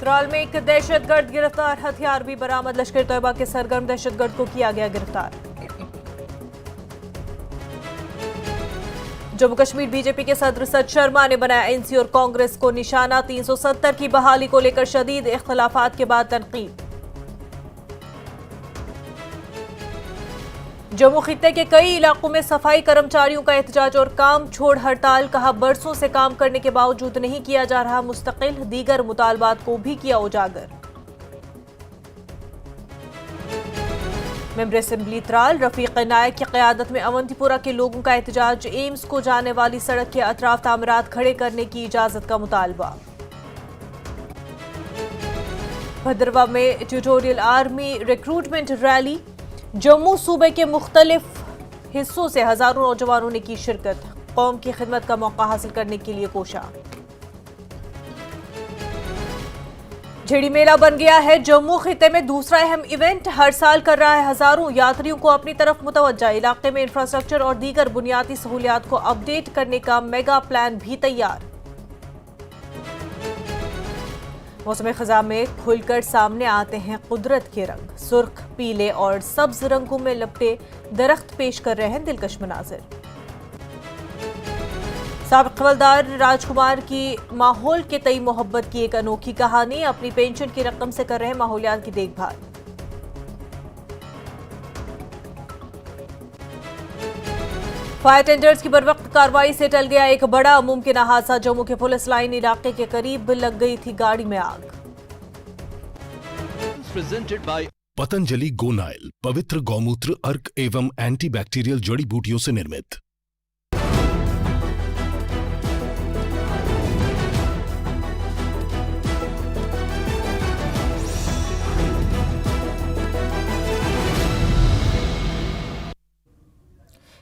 त्राल में एक दहशतगर्द गिरफ्तार, हथियार भी बरामद। लश्कर तैयबा के सरगर्म दहशतगर्द को किया गया गिरफ्तार। जम्मू कश्मीर बीजेपी के सदर सत शर्मा ने बनाया एनसी और कांग्रेस को निशाना। 370 की बहाली को लेकर शदीद इख्तलाफात के बाद तनकीद। जम्मू खित्ते के कई इलाकों में सफाई कर्मचारियों का एहतजाज और काम छोड़ हड़ताल। कहा, बरसों से काम करने के बावजूद नहीं किया जा रहा मुस्तकिल। दीगर मुतालबात को भी किया उजागर। मेंबर असेंबली त्राल रफीक नायक की क़यादत में अवंतीपुरा के लोगों का एहतजाज। एम्स को जाने वाली सड़क के अतराफ तामीरात खड़े करने की इजाजत का मुतालबा। भद्रवा में tutorial army recruitment rally. Jammu सूबे के मुख्तलिफ हिस्सों से हजारों नौजवानों ने की शिरकत। कौम की खिदमत का मौका हासिल करने के लिए कोशा। झिड़ी मेला बन गया है जम्मू खिते में दूसरा अहम इवेंट। हर साल कर रहा है हजारों यात्रियों को अपनी तरफ मुतवज्जा। इलाके में इंफ्रास्ट्रक्चर और दीगर बुनियादी सहूलियात को अपडेट करने का मेगा प्लान भी तैयार। मौसम खज़ा में खुलकर सामने आते हैं कुदरत के रंग। सुर्ख, पीले और सब्ज रंगों में लपटे दरख्त पेश कर रहे हैं दिलकश मनाजिर। साबिक़ हवलदार राजकुमार की माहौल के तई मोहब्बत की एक अनोखी कहानी। अपनी पेंशन की रकम से कर रहे हैं माहौलियात की देखभाल। फायर टेंडर्स की बरवक्त कार्रवाई से टल गया एक बड़ा मुमकिन हादसा। जम्मू के पुलिस लाइन इलाके के करीब लग गई थी गाड़ी में आग। प्रेजेंटेड बाय पतंजलि गोनाइल, पवित्र गौमूत्र, अर्क एवं एंटीबैक्टीरियल जड़ी बूटियों से निर्मित।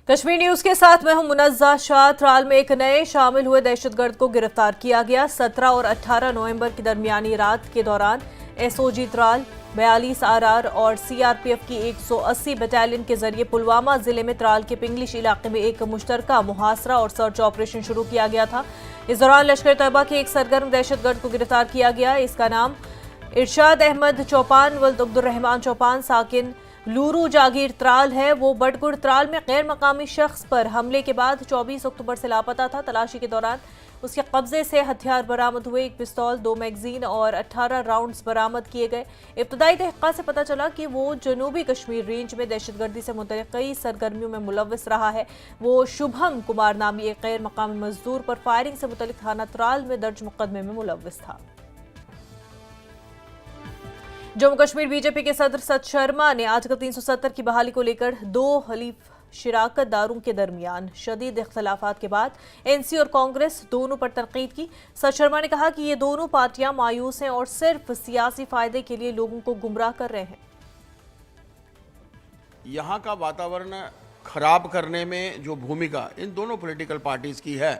कश्मीर न्यूज के साथ मैं हूं मुनज़्ज़ा शाह। त्राल में एक नए शामिल हुए दहशतगर्द को गिरफ्तार किया गया। 17 और 18 नवंबर की दरमियानी रात के दौरान एसओजी त्राल 42 आरआर और सीआरपीएफ की 180 बटालियन के जरिए पुलवामा जिले में त्राल के पिंगलिश इलाके में एक मुश्तरका मुहासरा और सर्च ऑपरेशन शुरू किया गया था। इस दौरान लश्कर तैयबा के एक सरगर्म दहशतगर्द को गिरफ्तार किया गया। इसका नाम इरशाद अहमद चौपान वल्द अब्दुर्रहमान चौपान साकिन लूरू जागीर त्राल है। वो बटगुड़ त्राल में गैर मकामी शख्स पर हमले के बाद 24 अक्टूबर से लापता था। तलाशी के दौरान उसके कब्जे से हथियार बरामद हुए, एक पिस्तौल, 2 मैगजीन और 18 राउंड्स बरामद किए गए। इब्तदाई तहक़ीक़ात से पता चला कि वो जनूबी कश्मीर रेंज में दहशतगर्दी से मुतल्लिक़ कई सरगर्मियों में मुलव्वस रहा है। वो शुभम कुमार नामी एक गैर मकामी मजदूर पर फायरिंग से मुतल्लिक़ थाना त्राल में दर्ज मुकदमे में मुलव्वस था। जम्मू कश्मीर बीजेपी के सदर सत शर्मा ने आर्टिकल 370 की बहाली को लेकर 2 हलीफ शिराकतदारों के दरमियान शदीद इख्तलाफात के बाद एनसी और कांग्रेस दोनों पर तनकीद की। सत शर्मा ने कहा कि ये दोनों पार्टियां मायूस हैं और सिर्फ सियासी फायदे के लिए लोगों को गुमराह कर रहे हैं। यहाँ का वातावरण खराब करने में जो भूमिका इन दोनों पॉलिटिकल पार्टीज की है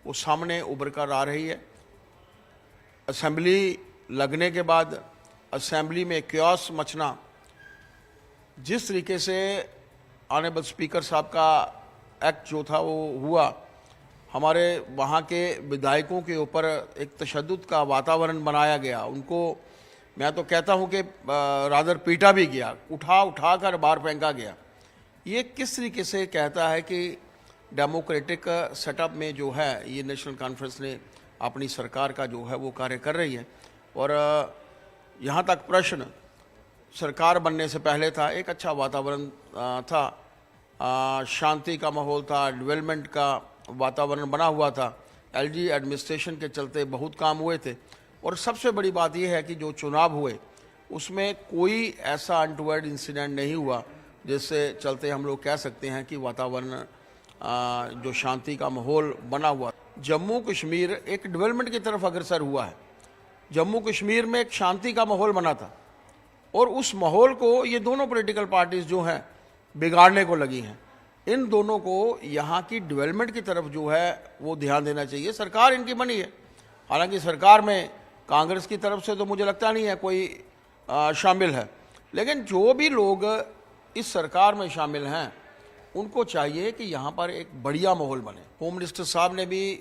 वो सामने उभर कर आ रही है। असेंबली लगने के बाद असेंबली में क्योस मचना, जिस तरीके से ऑनरेबल स्पीकर साहब का एक्ट जो था वो हुआ, हमारे वहाँ के विधायकों के ऊपर एक तशद्दुद का वातावरण बनाया गया। उनको मैं तो कहता हूँ कि रादर पीटा भी गया, उठा कर बाहर फेंका गया। ये किस तरीके से कहता है कि डेमोक्रेटिक सेटअप में जो है ये नेशनल कॉन्फ्रेंस ने अपनी सरकार का जो है वो कार्य कर रही है। और यहाँ तक प्रश्न सरकार बनने से पहले था, एक अच्छा वातावरण था, शांति का माहौल था, डेवलपमेंट का वातावरण बना हुआ था। एलजी एडमिनिस्ट्रेशन के चलते बहुत काम हुए थे। और सबसे बड़ी बात यह है कि जो चुनाव हुए उसमें कोई ऐसा अनटूवर्ड इंसिडेंट नहीं हुआ जिससे चलते हम लोग कह सकते हैं कि वातावरण जो शांति का माहौल बना हुआ। जम्मू कश्मीर एक डेवलपमेंट की तरफ अग्रसर हुआ है। जम्मू कश्मीर में एक शांति का माहौल बना था और उस माहौल को ये दोनों पॉलिटिकल पार्टीज जो हैं बिगाड़ने को लगी हैं। इन दोनों को यहाँ की डेवलपमेंट की तरफ जो है वो ध्यान देना चाहिए। सरकार इनकी बनी है, हालांकि सरकार में कांग्रेस की तरफ से तो मुझे लगता नहीं है कोई शामिल है, लेकिन जो भी लोग इस सरकार में शामिल हैं उनको चाहिए कि यहाँ पर एक बढ़िया माहौल बने। होम मिनिस्टर साहब ने भी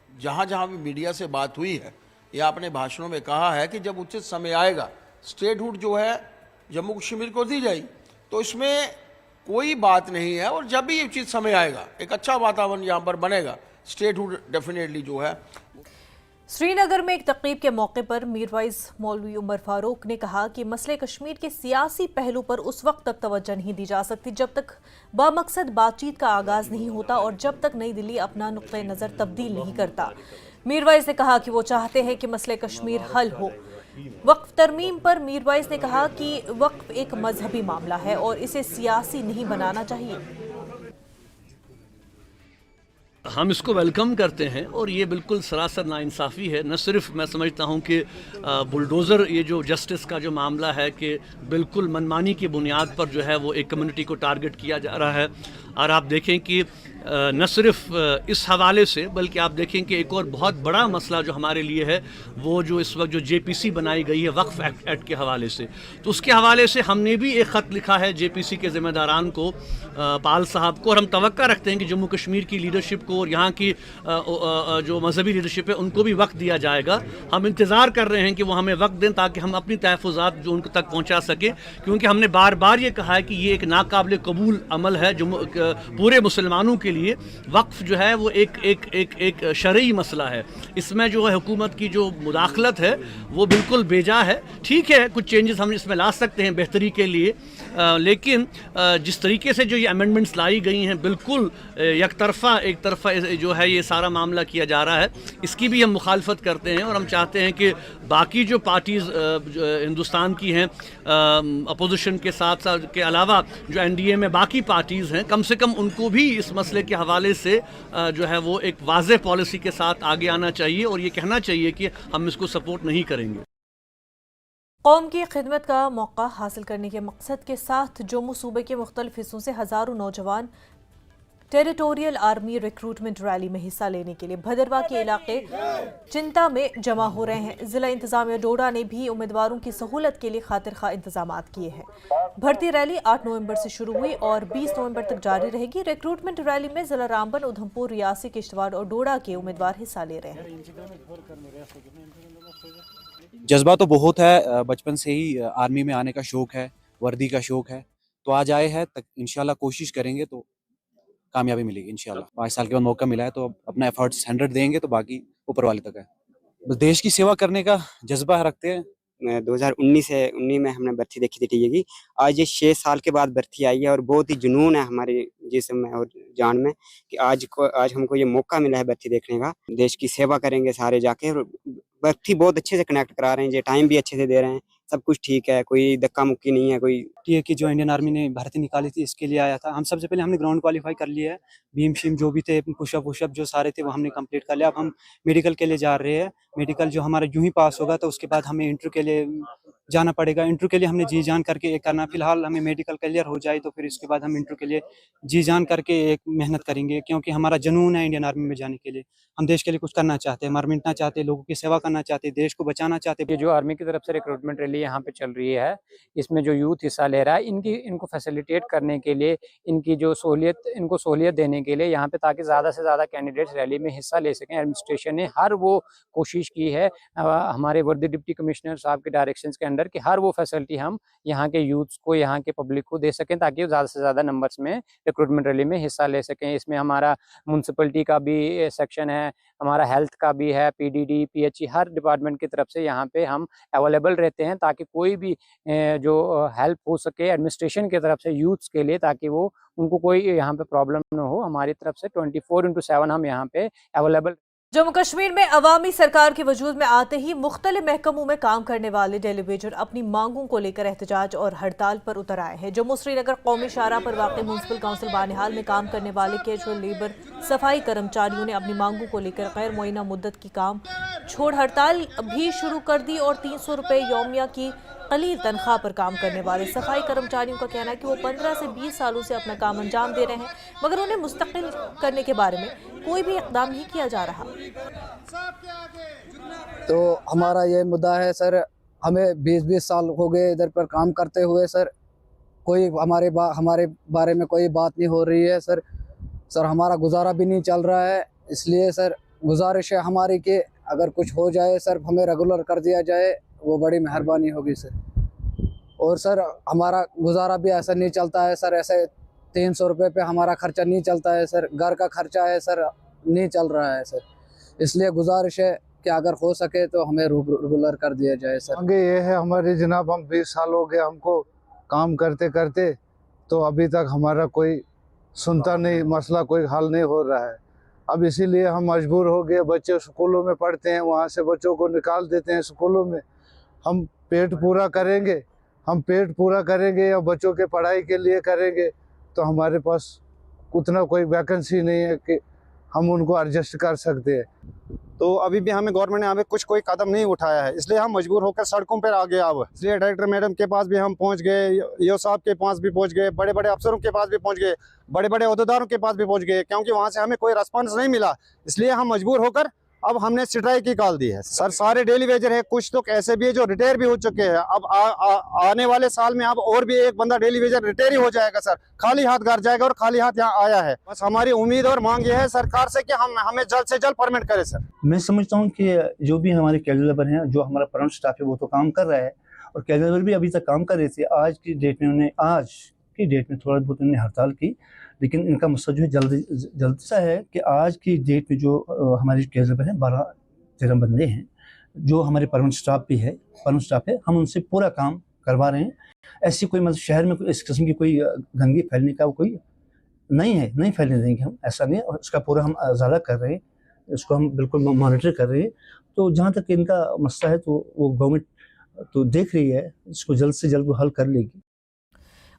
जहाँ जहाँ भी मीडिया से बात हुई है या अपने भाषणों में कहा है कि जब उचित समय आएगा स्टेटहुड जो है जम्मू कश्मीर को दी जाएगी, तो इसमें कोई बात नहीं है। और जब भी उचित समय आएगा, एक अच्छा वातावरण यहाँ पर बनेगा, स्टेटहुड डेफिनेटली जो है। श्रीनगर में एक तकरीब के मौके पर मीरवाइज मौलवी उमर फारूक ने कहा कि मसले कश्मीर के सियासी पहलू पर उस वक्त तक तवज्जो नहीं दी जा सकती जब तक बामकसद बातचीत का आगाज नहीं होता और जब तक नई दिल्ली अपना नुक्ते नज़र तब्दील नहीं करता। मीरवाइज ने कहा कि वो चाहते हैं कि मसले कश्मीर हल हो। वक्फ तरमीम पर मीरवाइज ने कहा कि वक्फ एक मजहबी मामला है और इसे सियासी नहीं बनाना चाहिए। हम इसको वेलकम करते हैं और ये बिल्कुल सरासर नाइंसाफ़ी है। न सिर्फ मैं समझता हूँ कि बुलडोज़र ये जो जस्टिस का जो मामला है कि बिल्कुल मनमानी की बुनियाद पर जो है वो एक कम्युनिटी को टारगेट किया जा रहा है। और आप देखें कि न सिर्फ इस हवाले से बल्कि आप देखें कि एक और बहुत बड़ा मसला जो हमारे लिए है वो जो इस वक्त जो जेपीसी बनाई गई है वक्फ एक्ट के हवाले से, तो उसके हवाले से हमने भी एक ख़त लिखा है जेपीसी के ज़िम्मेदारान को, पाल साहब को, और हम तवक्का रखते हैं कि जम्मू कश्मीर की लीडरशिप को और यहाँ की जो मजहबी लीडरशिप है उनको भी वक्त दिया जाएगा। हम इंतज़ार कर रहे हैं कि वो हमें वक्त दें ताकि हम अपनी तहफ़्फ़ुज़ात जो उनको तक पहुँचा सकें, क्योंकि हमने बार बार ये कहा है कि ये एक नाकाबिल कबूल अमल है पूरे मुसलमानों के लिए। वक्फ जो है वो एक शरई मसला है, इसमें जो है हुकूमत की जो मुदाखलत है वो बिल्कुल बेजा है। ठीक है, कुछ चेंजेस हम इसमें ला सकते हैं बेहतरी के लिए, लेकिन जिस तरीके से जो ये अमेंडमेंट्स लाई गई हैं बिल्कुल एक तरफा जो है ये सारा मामला किया जा रहा है, इसकी भी हम मुखालफत करते हैं। और हम चाहते हैं कि बाकी जो पार्टीज़ हिंदुस्तान की हैं अपोजिशन के साथ साथ के अलावा जो एनडीए में बाकी पार्टीज़ हैं, कम से कम उनको भी इस मसले के हवाले से जो है वो एक वाज़ेह पॉलिसी के साथ आगे आना चाहिए और ये कहना चाहिए कि हम इसको सपोर्ट नहीं करेंगे। कौम की खिदमत का मौका हासिल करने के मकसद के साथ जम्मू सूबे के मुख्तलिफ हिस्सों से हज़ारों नौजवान टेरिटोरियल आर्मी रिक्रूटमेंट रैली में हिस्सा लेने के लिए भदरवा के इलाके चिंता में जमा हो रहे हैं। जिला इंतजामिया डोडा ने भी उम्मीदवारों की सहूलत के लिए खातिर खा इंतजाम किए हैं। भर्ती रैली 8 नवंबर से शुरू हुई और 20 नवंबर तक जारी रहेगी। रिक्रूटमेंट रैली में जिला रामबन, उधमपुर, रियासी, किश्तवाड़ और डोडा के उम्मीदवार हिस्सा ले रहे हैं। जज्बा तो बहुत है, बचपन से ही आर्मी में आने का शौक है, वर्दी का शौक है, तो आज आए हैं। इंशाल्लाह कोशिश करेंगे तो कामयाबी मिलेगी इंशाल्लाह। 5 साल के बाद मौका मिला है तो अपना एफर्ट्स 100 देंगे, तो बाकी ऊपर वाले तक है। बस देश की सेवा करने का जज्बा रखते हैं। 2019 में हमने भर्ती देखी थी टीए की। आज ये 6 साल के बाद भर्ती आई है और बहुत ही जुनून है हमारे जिस्म में और जान में कि आज हमको ये मौका मिला है भर्ती देखने का। देश की सेवा करेंगे सारे जाके, और भर्ती बहुत अच्छे से कनेक्ट करा रहे हैं, ये टाइम भी अच्छे से दे रहे हैं, सब कुछ ठीक है, कोई धक्का मुक्की नहीं है। कोई टीए की जो इंडियन आर्मी ने भर्ती निकाली थी इसके लिए आया था। हम सबसे पहले हमने ग्राउंड क्वालिफाई कर लिया है, भीम शीम जो भी थे, पुशअप जो सारे थे वो हमने कंप्लीट कर लिया। अब हम मेडिकल के लिए जा रहे हैं। मेडिकल जो हमारा यूं ही पास होगा तो उसके बाद हमें इंटरव्यू के लिए जाना पड़ेगा। इंटरव्यू के लिए हमने जी जान करके एक करना, फिलहाल हमें मेडिकल क्लियर हो जाए तो फिर इसके बाद हम इंटरव्यू के लिए जी जान करके एक मेहनत करेंगे, क्योंकि हमारा जुनून है इंडियन आर्मी में जाने के लिए। हम देश के लिए कुछ करना चाहते हैं, मर मिटना चाहते हैं, लोगों की सेवा करना चाहते हैं, देश को बचाना चाहते हैं। ये जो आर्मी की तरफ से रिक्रूटमेंट रैली यहाँ पे चल रही है, इसमें जो यूथ हिस्सा ले रहा है इनको फैसिलिटेट करने के लिए, इनकी जो सहूलियत देने के लिए यहाँ पे, ताकि ज़्यादा से ज़्यादा कैंडिडेट्स रैली में हिस्सा ले सकें। एडमिनिस्ट्रेशन ने हर वो कोशिश की है हमारे वर्दी डिप्टी कमिश्नर साहब के डायरेक्शंस के अंडर कि हर वो फैसिलिटी हम यहाँ के यूथ्स को, यहाँ के पब्लिक को दे सकें ताकि ज़्यादा से ज़्यादा नंबर्स में रिक्रूटमेंट रैली में हिस्सा ले सकें। इसमें हमारा म्यूनसिपलिटी का भी सेक्शन है, हमारा हेल्थ का भी है, पीडीडी, पीएचई, हर डिपार्टमेंट की तरफ से यहाँ पे हम अवेलेबल रहते हैं ताकि कोई भी जो हेल्प हो सके एडमिनिस्ट्रेशन की तरफ से यूथ्स के लिए, ताकि वो उनको कोई यहाँ पे प्रॉब्लम ना हो। हमारी तरफ से 24/7 हम यहाँ पे अवेलेबल। जम्मू कश्मीर में अवामी सरकार के वजूद में आते ही मुख्तलिफ महकमों में काम करने वाले डेलीवेटर अपनी मांगों को लेकर एहतजाज और हड़ताल पर उतर आए हैं। जम्मू श्रीनगर कौमी शाहराह पर वाक़ म्युनिसिपल काउंसिल बानिहाल में काम करने वाले कैजुअल लेबर सफाई कर्मचारियों ने अपनी मांगों को लेकर गैर मुअय्यना मुद्दत की काम छोड़ हड़ताल भी शुरू कर दी और 300 रुपये यौमिया की कलील तनख्वाह पर काम करने वाले सफाई कर्मचारियों का कहना है कि वो 15 से 20 सालों से अपना काम अंजाम दे रहे हैं, मगर उन्हें मुस्तकिल करने के बारे में कोई भी इक़दाम नहीं किया जा रहा। तो हमारा ये मुद्दा है सर, हमें 20-20 साल हो गए इधर पर काम करते हुए सर, कोई हमारे बारे में कोई बात नहीं हो रही है सर। हमारा गुजारा भी नहीं चल रहा है, इसलिए सर गुजारिश है हमारी कि अगर कुछ हो जाए सर, हमें रेगुलर कर दिया जाए, वो बड़ी मेहरबानी होगी सर। और सर हमारा गुजारा भी ऐसा नहीं चलता है सर, ऐसे 300 रुपये पे हमारा खर्चा नहीं चलता है सर, घर का खर्चा है सर, नहीं चल रहा है सर। इसलिए गुजारिश है कि अगर हो सके तो हमें रेगुलर कर दिया जाए सर। आगे ये है हमारे जनाब, हम 20 साल हो गए हमको काम करते करते, तो अभी तक हमारा कोई सुनता नहीं, मसला कोई हल नहीं हो रहा है। अब इसीलिए हम मजबूर हो गए, बच्चे स्कूलों में पढ़ते हैं, वहाँ से बच्चों को निकाल देते हैं स्कूलों में। हम पेट पूरा करेंगे या बच्चों के पढ़ाई के लिए करेंगे, तो हमारे पास उतना कोई वैकेंसी नहीं है कि हम उनको एडजस्ट कर सकते हैं। तो अभी भी हमें गवर्नमेंट ने हमें कुछ कोई कदम नहीं उठाया है, इसलिए हम मजबूर होकर सड़कों पर आ गए। अब इसलिए डायरेक्टर मैडम के पास भी हम पहुंच गए, ईओ साहब के पास भी पहुंच गए, बड़े बड़े अफसरों के पास भी पहुंच गए, बड़े बड़े अहदेदारों के पास भी पहुंच गए, क्योंकि वहां से हमें कोई रिस्पांस नहीं मिला। इसलिए हम मजबूर होकर अब हमने स्ट्राइक की कॉल दी है। सर सारे डेली वेजर है, कुछ लोग ऐसे भी है जो रिटायर भी हो चुके हैं। अब आने वाले साल में अब और भी एक बंदा डेली वेजर रिटायर ही हो जाएगा सर, खाली हाथ घर जाएगा और खाली हाथ यहाँ आया है। बस हमारी उम्मीद और मांग ये है सरकार से कि हमें जल्द से जल्द परमिट करे सर। मैं समझता हूँ कि जो भी हमारे कैजुअल लेबर हैं, जो हमारा परमानेंट स्टाफ है, वो तो काम कर रहा है, और कैजुअल लेबर भी अभी तक काम कर रहे थे। आज की डेट में थोड़ा बहुत उन्होंने हड़ताल की, लेकिन इनका मसला जो है जल्द सा है कि आज की डेट में जो हमारे कैजुअल लेबर हैं 12-13 बंदे हैं, जो हमारे परमानेंट स्टाफ है, हम उनसे पूरा काम करवा रहे हैं। ऐसी कोई मतलब शहर में इस किस्म की कोई गंदगी फैलने का कोई नहीं फैलने देंगे हम, ऐसा नहीं है। और इसका पूरा हम अजाला कर रहे हैं, इसको हम बिल्कुल मॉनिटर कर रहे हैं। तो जहाँ तक इनका मसला है तो वो गवर्नमेंट तो देख रही है, इसको जल्द से जल्द वो हल कर लेगी।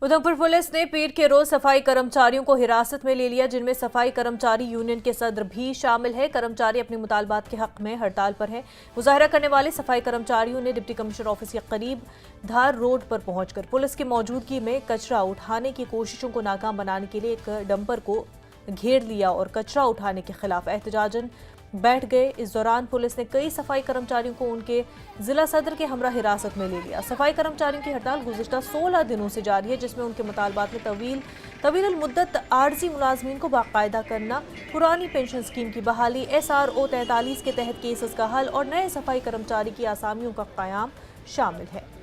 उधमपुर पुलिस ने पीर के रोज सफाई कर्मचारियों को हिरासत में ले लिया, जिनमें सफाई कर्मचारी यूनियन के सदर भी शामिल है। कर्मचारी अपने मुतालबात के हक में हड़ताल पर हैं। मुजाहरा करने वाले सफाई कर्मचारियों ने डिप्टी कमिश्नर ऑफिस के करीब धार रोड पर पहुंचकर पुलिस की मौजूदगी में कचरा उठाने की कोशिशों को नाकाम बनाने के लिए एक डंपर को घेर लिया और कचरा उठाने के खिलाफ एहतजाजन बैठ गए। इस दौरान पुलिस ने कई सफाई कर्मचारियों को उनके जिला सदर के हमरा हिरासत में ले लिया। सफाई कर्मचारियों की हड़ताल गुज़िश्ता 16 दिनों से जारी है, जिसमें उनके मुतालबात में तवील मुद्दत आर्जी मुलाजमीन को बाकायदा करना, पुरानी पेंशन स्कीम की बहाली, SRO 43 के तहत केसेस का हल और नए सफाई कर्मचारी की आसामियों का क़याम शामिल है।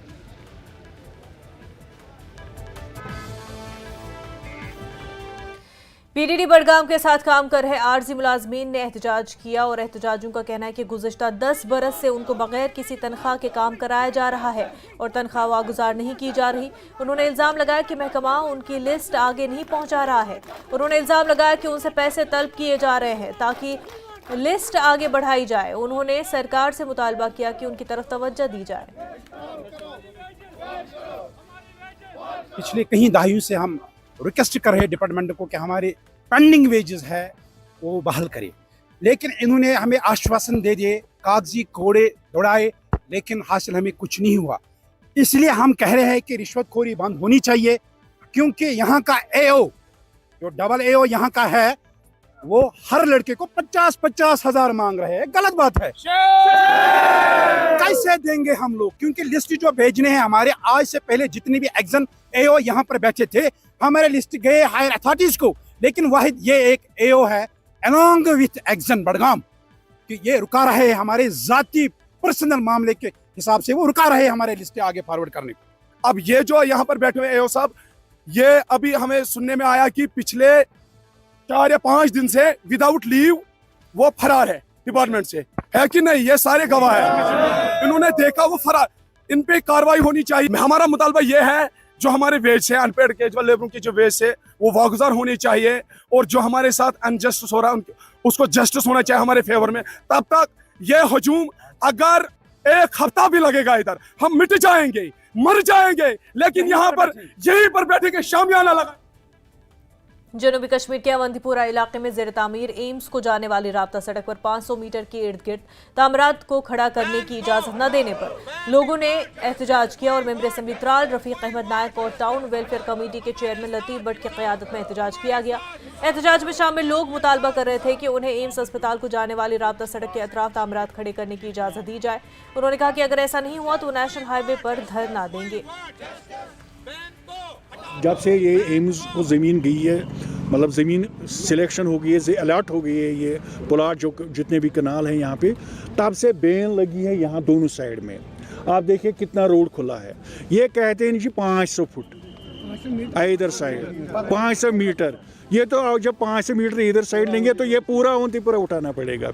PDD बडगाम के साथ काम कर रहे आर्जी मुलाजमीन ने एहतजाज किया और एहतजाजियों का कहना है कि गुज़िश्ता 10 बरस से उनको बगैर किसी तनख्वाह के काम कराया जा रहा है और तनख्वाह वागुजार नहीं की जा रही। उन्होंने इल्ज़ाम लगाया कि महकमा उनकी लिस्ट आगे नहीं पहुंचा रहा है। उन्होंने इल्ज़ाम लगाया कि उनसे पैसे तलब किए जा रहे हैं ताकि लिस्ट आगे बढ़ाई जाए। उन्होंने सरकार से मुतालबा किया कि उनकी तरफ तवज्जो दी जाए। पिछले कई दहाइयों से हम रिक्वेस्ट कर रहे हैं डिपार्टमेंट को कि हमारे पेंडिंग वेजेस है वो बहाल करें, लेकिन इन्होंने हमें आश्वासन दे दिए, कागजी कोड़े दौड़ाए, लेकिन हासिल हमें कुछ नहीं हुआ। इसलिए हम कह रहे हैं कि रिश्वतखोरी बंद होनी चाहिए, क्योंकि यहाँ का AO जो डबल AO यहाँ का है वो हर लड़के को 50-50 हज़ार मांग रहे हैं। गलत बात है, कैसे देंगे हम लोग? क्योंकि लिस्ट जो भेजने हैं हमारे, आज से पहले जितने भी एग्जन AO यहाँ पर बैठे थे, हमारे लिस्ट गए हायर अथॉरिटीज को, लेकिन वाहिद ये एक AO है अलॉन्ग विथ एग्जन बडगाम कि ये रुका रहे हमारे जाती पर्सनल मामले के हिसाब से, वो रुका रहे हमारे लिस्ट आगे फॉरवर्ड करने को। अब ये जो यहाँ पर बैठे हुए AO साहब, ये अभी हमें सुनने में आया कि पिछले 4 या 5 दिन से विदाउट लीव वो फरार है डिपार्टमेंट से, है कि नहीं? ये सारे गवाह है, इन्होंने देखा वो फरार, इन पे कार्रवाई होनी चाहिए। हमारा मुतालबा ये है, जो हमारे वेज है, अनपेड कैजुअल लेबरों की जो वेज है वो वागुजार होनी चाहिए, और जो हमारे साथ अनजस्टिस हो रहा है उसको जस्टिस होना चाहिए हमारे फेवर में। तब तक ये हजूम अगर 1 हफ्ता भी लगेगा इधर, हम मिट जाएंगे, मर जाएंगे, लेकिन यहाँ पर यहीं पर बैठे के शामियाना लगा। जनूबी कश्मीर के अवंतीपुरा इलाके में ज़ेर तामीर एम्स को जाने वाली राब्ता सड़क पर 500 मीटर के इर्द गिर्द तामरात को खड़ा करने की इजाज़त न देने पर लोगों ने एहतजाज किया और मेंबर असेंबली त्राल रफीक अहमद नायक और टाउन वेलफेयर कमेटी के चेयरमैन लतीफ़ भट्ट की क़यादत में एहतजाज किया गया। एहतजाज में शामिल लोग मुतालबा कर रहे थे कि उन्हें एम्स अस्पताल को जाने वाली राब्ता सड़क के अतराफ तामरात खड़े करने की इजाज़त दी जाए। उन्होंने कहा कि अगर ऐसा नहीं हुआ तो नेशनल हाईवे पर धरना देंगे। जब से ये एम्स को ज़मीन गई है मतलब ज़मीन सिलेक्शन हो गई है, अलर्ट हो गई है ये प्लाट जो जितने भी कनाल हैं यहाँ पे, तब से बेन लगी है यहाँ दोनों साइड में। आप देखिए कितना रोड खुला है। ये कहते हैं जी 500 फुट इधर साइड, 500 मीटर। ये तो जब 500 मीटर इधर साइड लेंगे तो ये पूरा अवंतीपुरा उठाना पड़ेगा।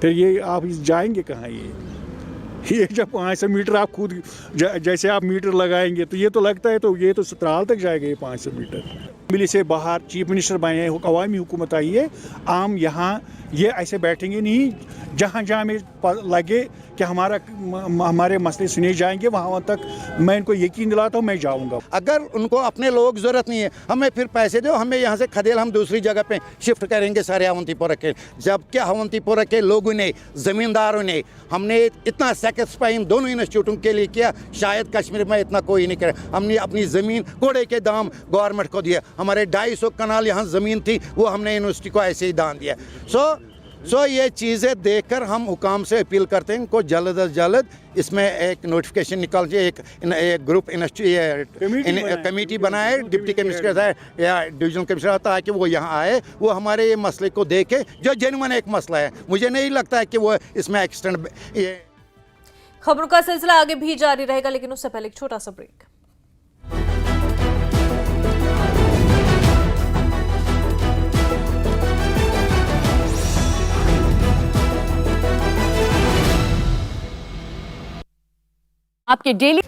फिर ये आप जाएंगे कहाँ? ये जब 500 मीटर आप खुद जैसे आप मीटर लगाएंगे तो ये तो लगता है, तो ये तो सतराल तक जाएगा ये 500 मीटर। असेंबली से बाहर चीफ मिनिस्टर बने, अवामी हुकूमत आई है, आम यहाँ ये ऐसे बैठेंगे नहीं। जहाँ जहाँ में लगे कि हमारे मसले सुने जाएंगे वहाँ तक मैं इनको यकीन दिलाता हूँ मैं जाऊँगा। अगर उनको अपने लोग ज़रूरत नहीं है, हमें फिर पैसे दो, हमें यहाँ से खदेल हम दूसरी जगह पे शिफ्ट करेंगे सारे अवंतीपुरा के। जबकि अवंतीपुरा के लोगों ने, ज़मींदारों ने, हमने इतना सेक्रीफाइस इन दोनों इंस्टीट्यूटों के लिए किया, शायद कश्मीर में इतना कोई नहीं करे। हमने अपनी ज़मीन घोड़े के दाम गवर्नमेंट को दिया। हमारे 250 कनाल यहाँ ज़मीन थी, वो हमने यूनिवर्सिटी को ऐसे ही दान दिया। सो ये चीज़ें देखकर हम हुकाम से अपील करते हैं इनको जल्द अज जल्द इसमें एक नोटिफिकेशन निकाल के एक ग्रुप कमेटी बनाए, डिप्टी कमिश्नर है या डिवीजनल कमिश्नर, ताकि वो यहाँ आए, वो हमारे ये मसले को देखे जो जेन्युइन एक मसला है। मुझे नहीं लगता है कि वो इसमें एक्सटेंड। खबरों का सिलसिला आगे भी जारी रहेगा, लेकिन उससे पहले एक छोटा सा ब्रेक। आपके डेली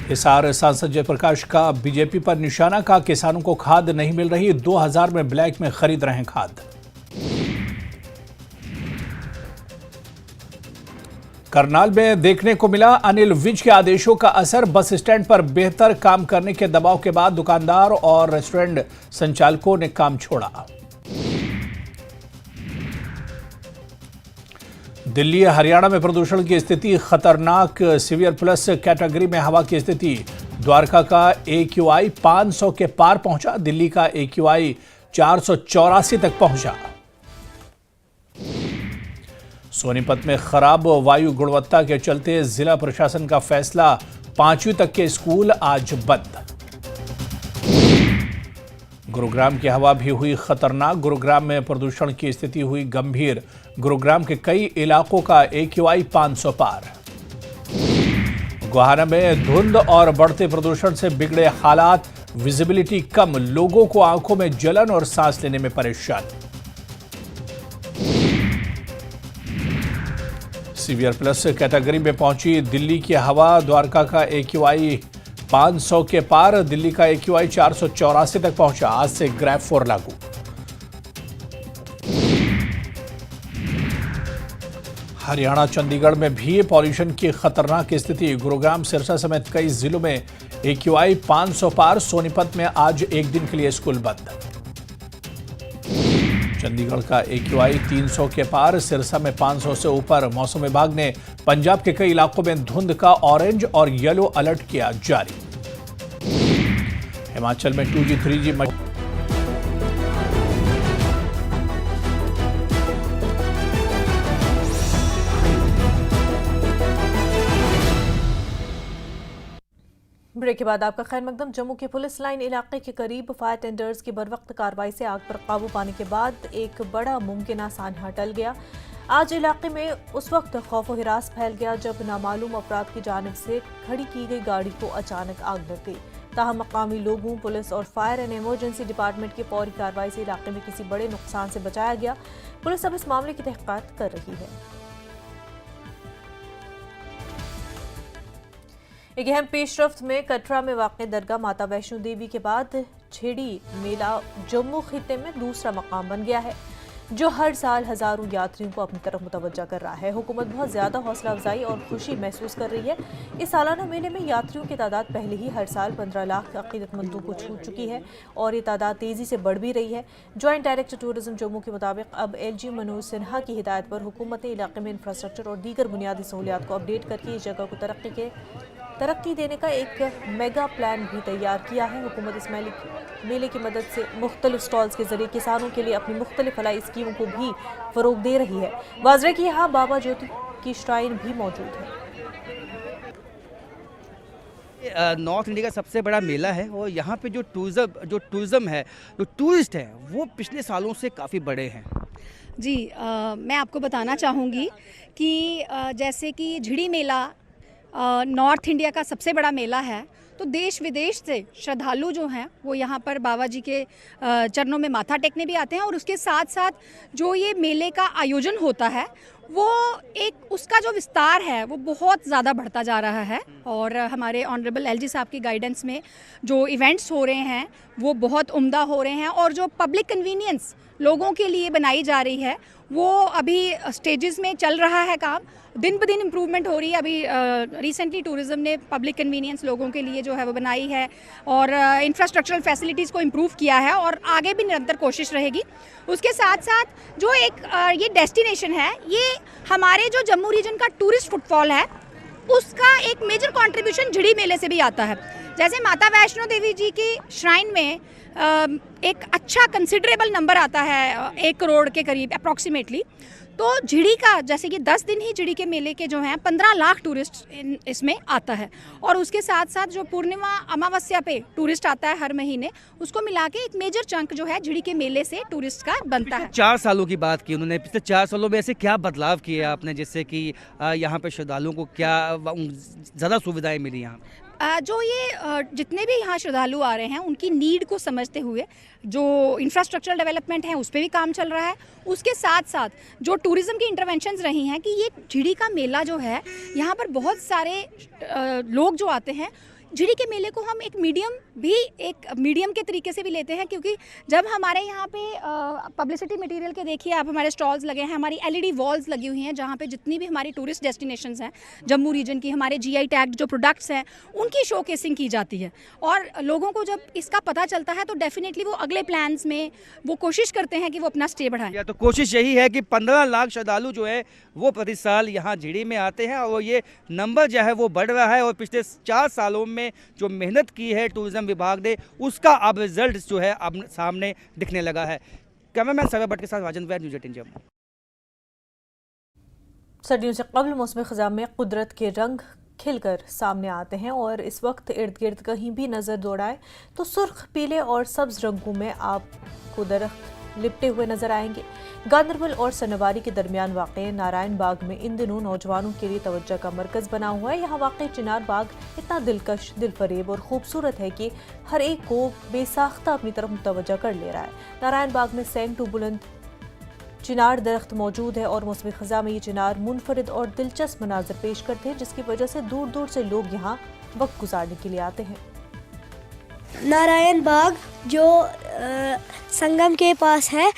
हिसार सांसद जयप्रकाश का बीजेपी पर निशाना, का किसानों को खाद नहीं मिल रही, 2000 में ब्लैक में खरीद रहे हैं खाद। करनाल में देखने को मिला अनिल विज के आदेशों का असर। बस स्टैंड पर बेहतर काम करने के दबाव के बाद दुकानदार और रेस्टोरेंट संचालकों ने काम छोड़ा। दिल्ली हरियाणा में प्रदूषण की स्थिति खतरनाक, सीवियर प्लस कैटेगरी में हवा की स्थिति। द्वारका का AQI 500 के पार पहुंचा, दिल्ली का AQI 484 तक पहुंचा। सोनीपत में खराब वायु गुणवत्ता के चलते जिला प्रशासन का फैसला, 5वीं तक के स्कूल आज बंद। गुरुग्राम की हवा भी हुई खतरनाक, गुरुग्राम में प्रदूषण की स्थिति हुई गंभीर। गुरुग्राम के कई इलाकों का AQI 500 पार। गोहाना में धुंध और बढ़ते प्रदूषण से बिगड़े हालात, विजिबिलिटी कम, लोगों को आंखों में जलन और सांस लेने में परेशानी। सीवियर प्लस कैटेगरी में पहुंची दिल्ली की हवा, द्वारका का AQI 500 के पार, दिल्ली का AQI 484 तक पहुंचा। आज से ग्रैब 4 लागू। हरियाणा चंडीगढ़ में भी पॉल्यूशन की खतरनाक स्थिति, गुरुग्राम सिरसा समेत कई जिलों में AQI 500 पार। सोनीपत में आज एक दिन के लिए स्कूल बंद। चंडीगढ़ का AQI 300 के पार, सिरसा में 500 से ऊपर। मौसम विभाग ने पंजाब के कई इलाकों में धुंध का ऑरेंज और येलो अलर्ट किया जारी। हिमाचल में 2G 3G ब्रेक के बाद आपका खैर मकदम। जम्मू के पुलिस लाइन इलाके के करीब फायर टेंडर्स की बरवक्त कार्रवाई से आग पर काबू पाने के बाद एक बड़ा मुमकिन सान्हा टल गया। आज इलाके में उस वक्त खौफ व हिरास फैल गया जब नामालूम अफराद की जानिब से खड़ी की गई गाड़ी को अचानक आग लग गई। ताहम मकामी लोगों, पुलिस और फायर एंड इमरजेंसी डिपार्टमेंट की फौरी कार्रवाई से इलाके में किसी बड़े नुकसान से बचाया गया। पुलिस अब इस मामले की तहकीकात कर रही है। एक अहम पेशरफ्त में कटरा में वाक़ दरगाह माता वैष्णो देवी के बाद छेड़ी मेला जम्मू खित्ते में दूसरा मकाम बन गया है, जो हर साल हज़ारों यात्रियों को अपनी तरफ मुतवज्जा कर रहा है। हुकूमत बहुत ज़्यादा हौसला अफजाई और खुशी महसूस कर रही है। इस सालाना मेले में यात्रियों की तादाद पहले ही हर साल 15 लाख अक़ीदतमंदों को छू चुकी है और ये तादाद तेज़ी से बढ़ भी रही है। जॉइंट डायरेक्टर टूरिज्म जम्मू के मुताबिक अब LG मनोज सिन्हा की हिदायत पर हुकूमत ने इलाके में इंफ्रास्ट्रक्चर और दीगर बुनियादी सहूलियात को अपडेट करके इस जगह को तरक्की देने का एक मेगा प्लान भी तैयार किया है। हुकूमत इस मेले की मदद से मुख्तलिफ स्टॉल्स के जरिए किसानों के लिए अपनी मुख्तलिफ फलाही स्कीमों को भी फ़रोग दे रही है। वाज़ेह कि यहाँ बाबा ज्योति की श्राइन भी मौजूद है। नॉर्थ इंडिया का सबसे बड़ा मेला है और यहाँ पे जो टूरिज़्म है, जो टूरिस्ट हैं, वो पिछले सालों से काफ़ी बड़े हैं। जी मैं आपको बताना चाहूँगी कि जैसे कि झिड़ी मेला नॉर्थ इंडिया का सबसे बड़ा मेला है, तो देश विदेश से श्रद्धालु जो हैं वो यहाँ पर बाबा जी के चरणों में माथा टेकने भी आते हैं। और उसके साथ साथ जो ये मेले का आयोजन होता है वो एक उसका जो विस्तार है वो बहुत ज़्यादा बढ़ता जा रहा है। और हमारे ऑनरेबल एलजी साहब की गाइडेंस में जो इवेंट्स हो रहे हैं वो बहुत उम्दा हो रहे हैं। और जो पब्लिक कन्वीनियंस लोगों के लिए बनाई जा रही है वो अभी स्टेजेस में चल रहा है काम, दिन ब दिन इम्प्रूवमेंट हो रही है। अभी रिसेंटली टूरिज़्म ने पब्लिक कन्वीनियंस लोगों के लिए जो है वो बनाई है और इंफ्रास्ट्रक्चरल फैसिलिटीज़ को इम्प्रूव किया है और आगे भी निरंतर कोशिश रहेगी। उसके साथ साथ जो एक ये डेस्टिनेशन है, ये हमारे जो जम्मू रीजन का टूरिस्ट फुटफॉल है उसका एक मेजर कंट्रीब्यूशन झिड़ी मेले से भी आता है। जैसे माता वैष्णो देवी जी की श्राइन में एक अच्छा कंसिडरेबल नंबर आता है 1 करोड़ के करीब अप्रॉक्सीमेटली, तो झिड़ी का जैसे कि 10 दिन ही झिड़ी के मेले के जो हैं 15 लाख टूरिस्ट इसमें आता है। और उसके साथ साथ जो पूर्णिमा अमावस्या पे टूरिस्ट आता है हर महीने, उसको मिला के एक मेजर चंक जो है झिड़ी के मेले से टूरिस्ट का बनता है। 4 सालों की बात की उन्होंने, पिछले 4 सालों में ऐसे क्या बदलाव किए आपने जिससे कि यहाँ पे श्रद्धालुओं को क्या ज़्यादा सुविधाएँ मिली यहाँ? जो ये जितने भी यहाँ श्रद्धालु आ रहे हैं उनकी नीड को समझते हुए जो इंफ्रास्ट्रक्चरल डेवलपमेंट है उस पर भी काम चल रहा है। उसके साथ साथ जो टूरिज़्म की इंटरवेंशंस रही हैं कि ये झिड़ी का मेला जो है, यहाँ पर बहुत सारे लोग जो आते हैं, झिड़ी के मेले को हम एक मीडियम के तरीके से भी लेते हैं, क्योंकि जब हमारे यहाँ पे पब्लिसिटी मटेरियल के देखिए आप, हमारे स्टॉल्स लगे हैं, हमारी एलईडी वॉल्स लगी हुई हैं जहाँ पे जितनी भी हमारी टूरिस्ट डेस्टिनेशंस हैं जम्मू रीजन की, हमारे जीआई टैग्ड जो प्रोडक्ट्स हैं उनकी शोकेसिंग की जाती है। और लोगों को जब इसका पता चलता है तो डेफिनेटली वो अगले प्लान्स में वो कोशिश करते हैं कि वो अपना स्टे बढ़ाएं। तो कोशिश यही है कि 15 लाख श्रद्धालु जो है वो प्रति साल यहाँ झिड़ी में आते हैं और ये नंबर जो है वो बढ़ रहा है। और पिछले 4 सालों में जो मेहनत की है टूरिज्म विभाग ने, उसका अब रिजल्ट जो है अब सामने दिखने लगा है। कैमरामैन सरवर भट्ट के साथ राजन वैद, न्यूज़ 18 जम्मू। सर्दियों से कबल मौसम ख़ज़ा में कुदरत के रंग खिलकर सामने आते हैं और इस वक्त इर्द गिर्द कहीं भी नज़र दौड़ाएं तो सुर्ख, पीले और सब्ज रंगों में आपको दरख्त लिपटे हुए नजर आएंगे। गांदरबल और सनवारी के दरमियान वाक़े नारायण बाग में इन दिनों नौजवानों के लिए तवज्जो का मरकज़ बना हुआ है। यहाँ वाक़े चिनार बाग इतना दिलकश, दिलफरेब और खूबसूरत है कि हर एक को बेसाख्ता अपनी तरफ मुतवज्जो कर ले रहा है। नारायण बाग में सैंग टू बुलंद चिनार दरख्त मौजूद है और मौसम ख़ज़ा में ये चिनार मुनफरिद और दिलचस्प मनाजर पेश करते हैं, जिसकी वजह से दूर दूर से लोग यहाँ वक्त गुजारने के लिए आते हैं। नारायण बाग जो संगम के पास है,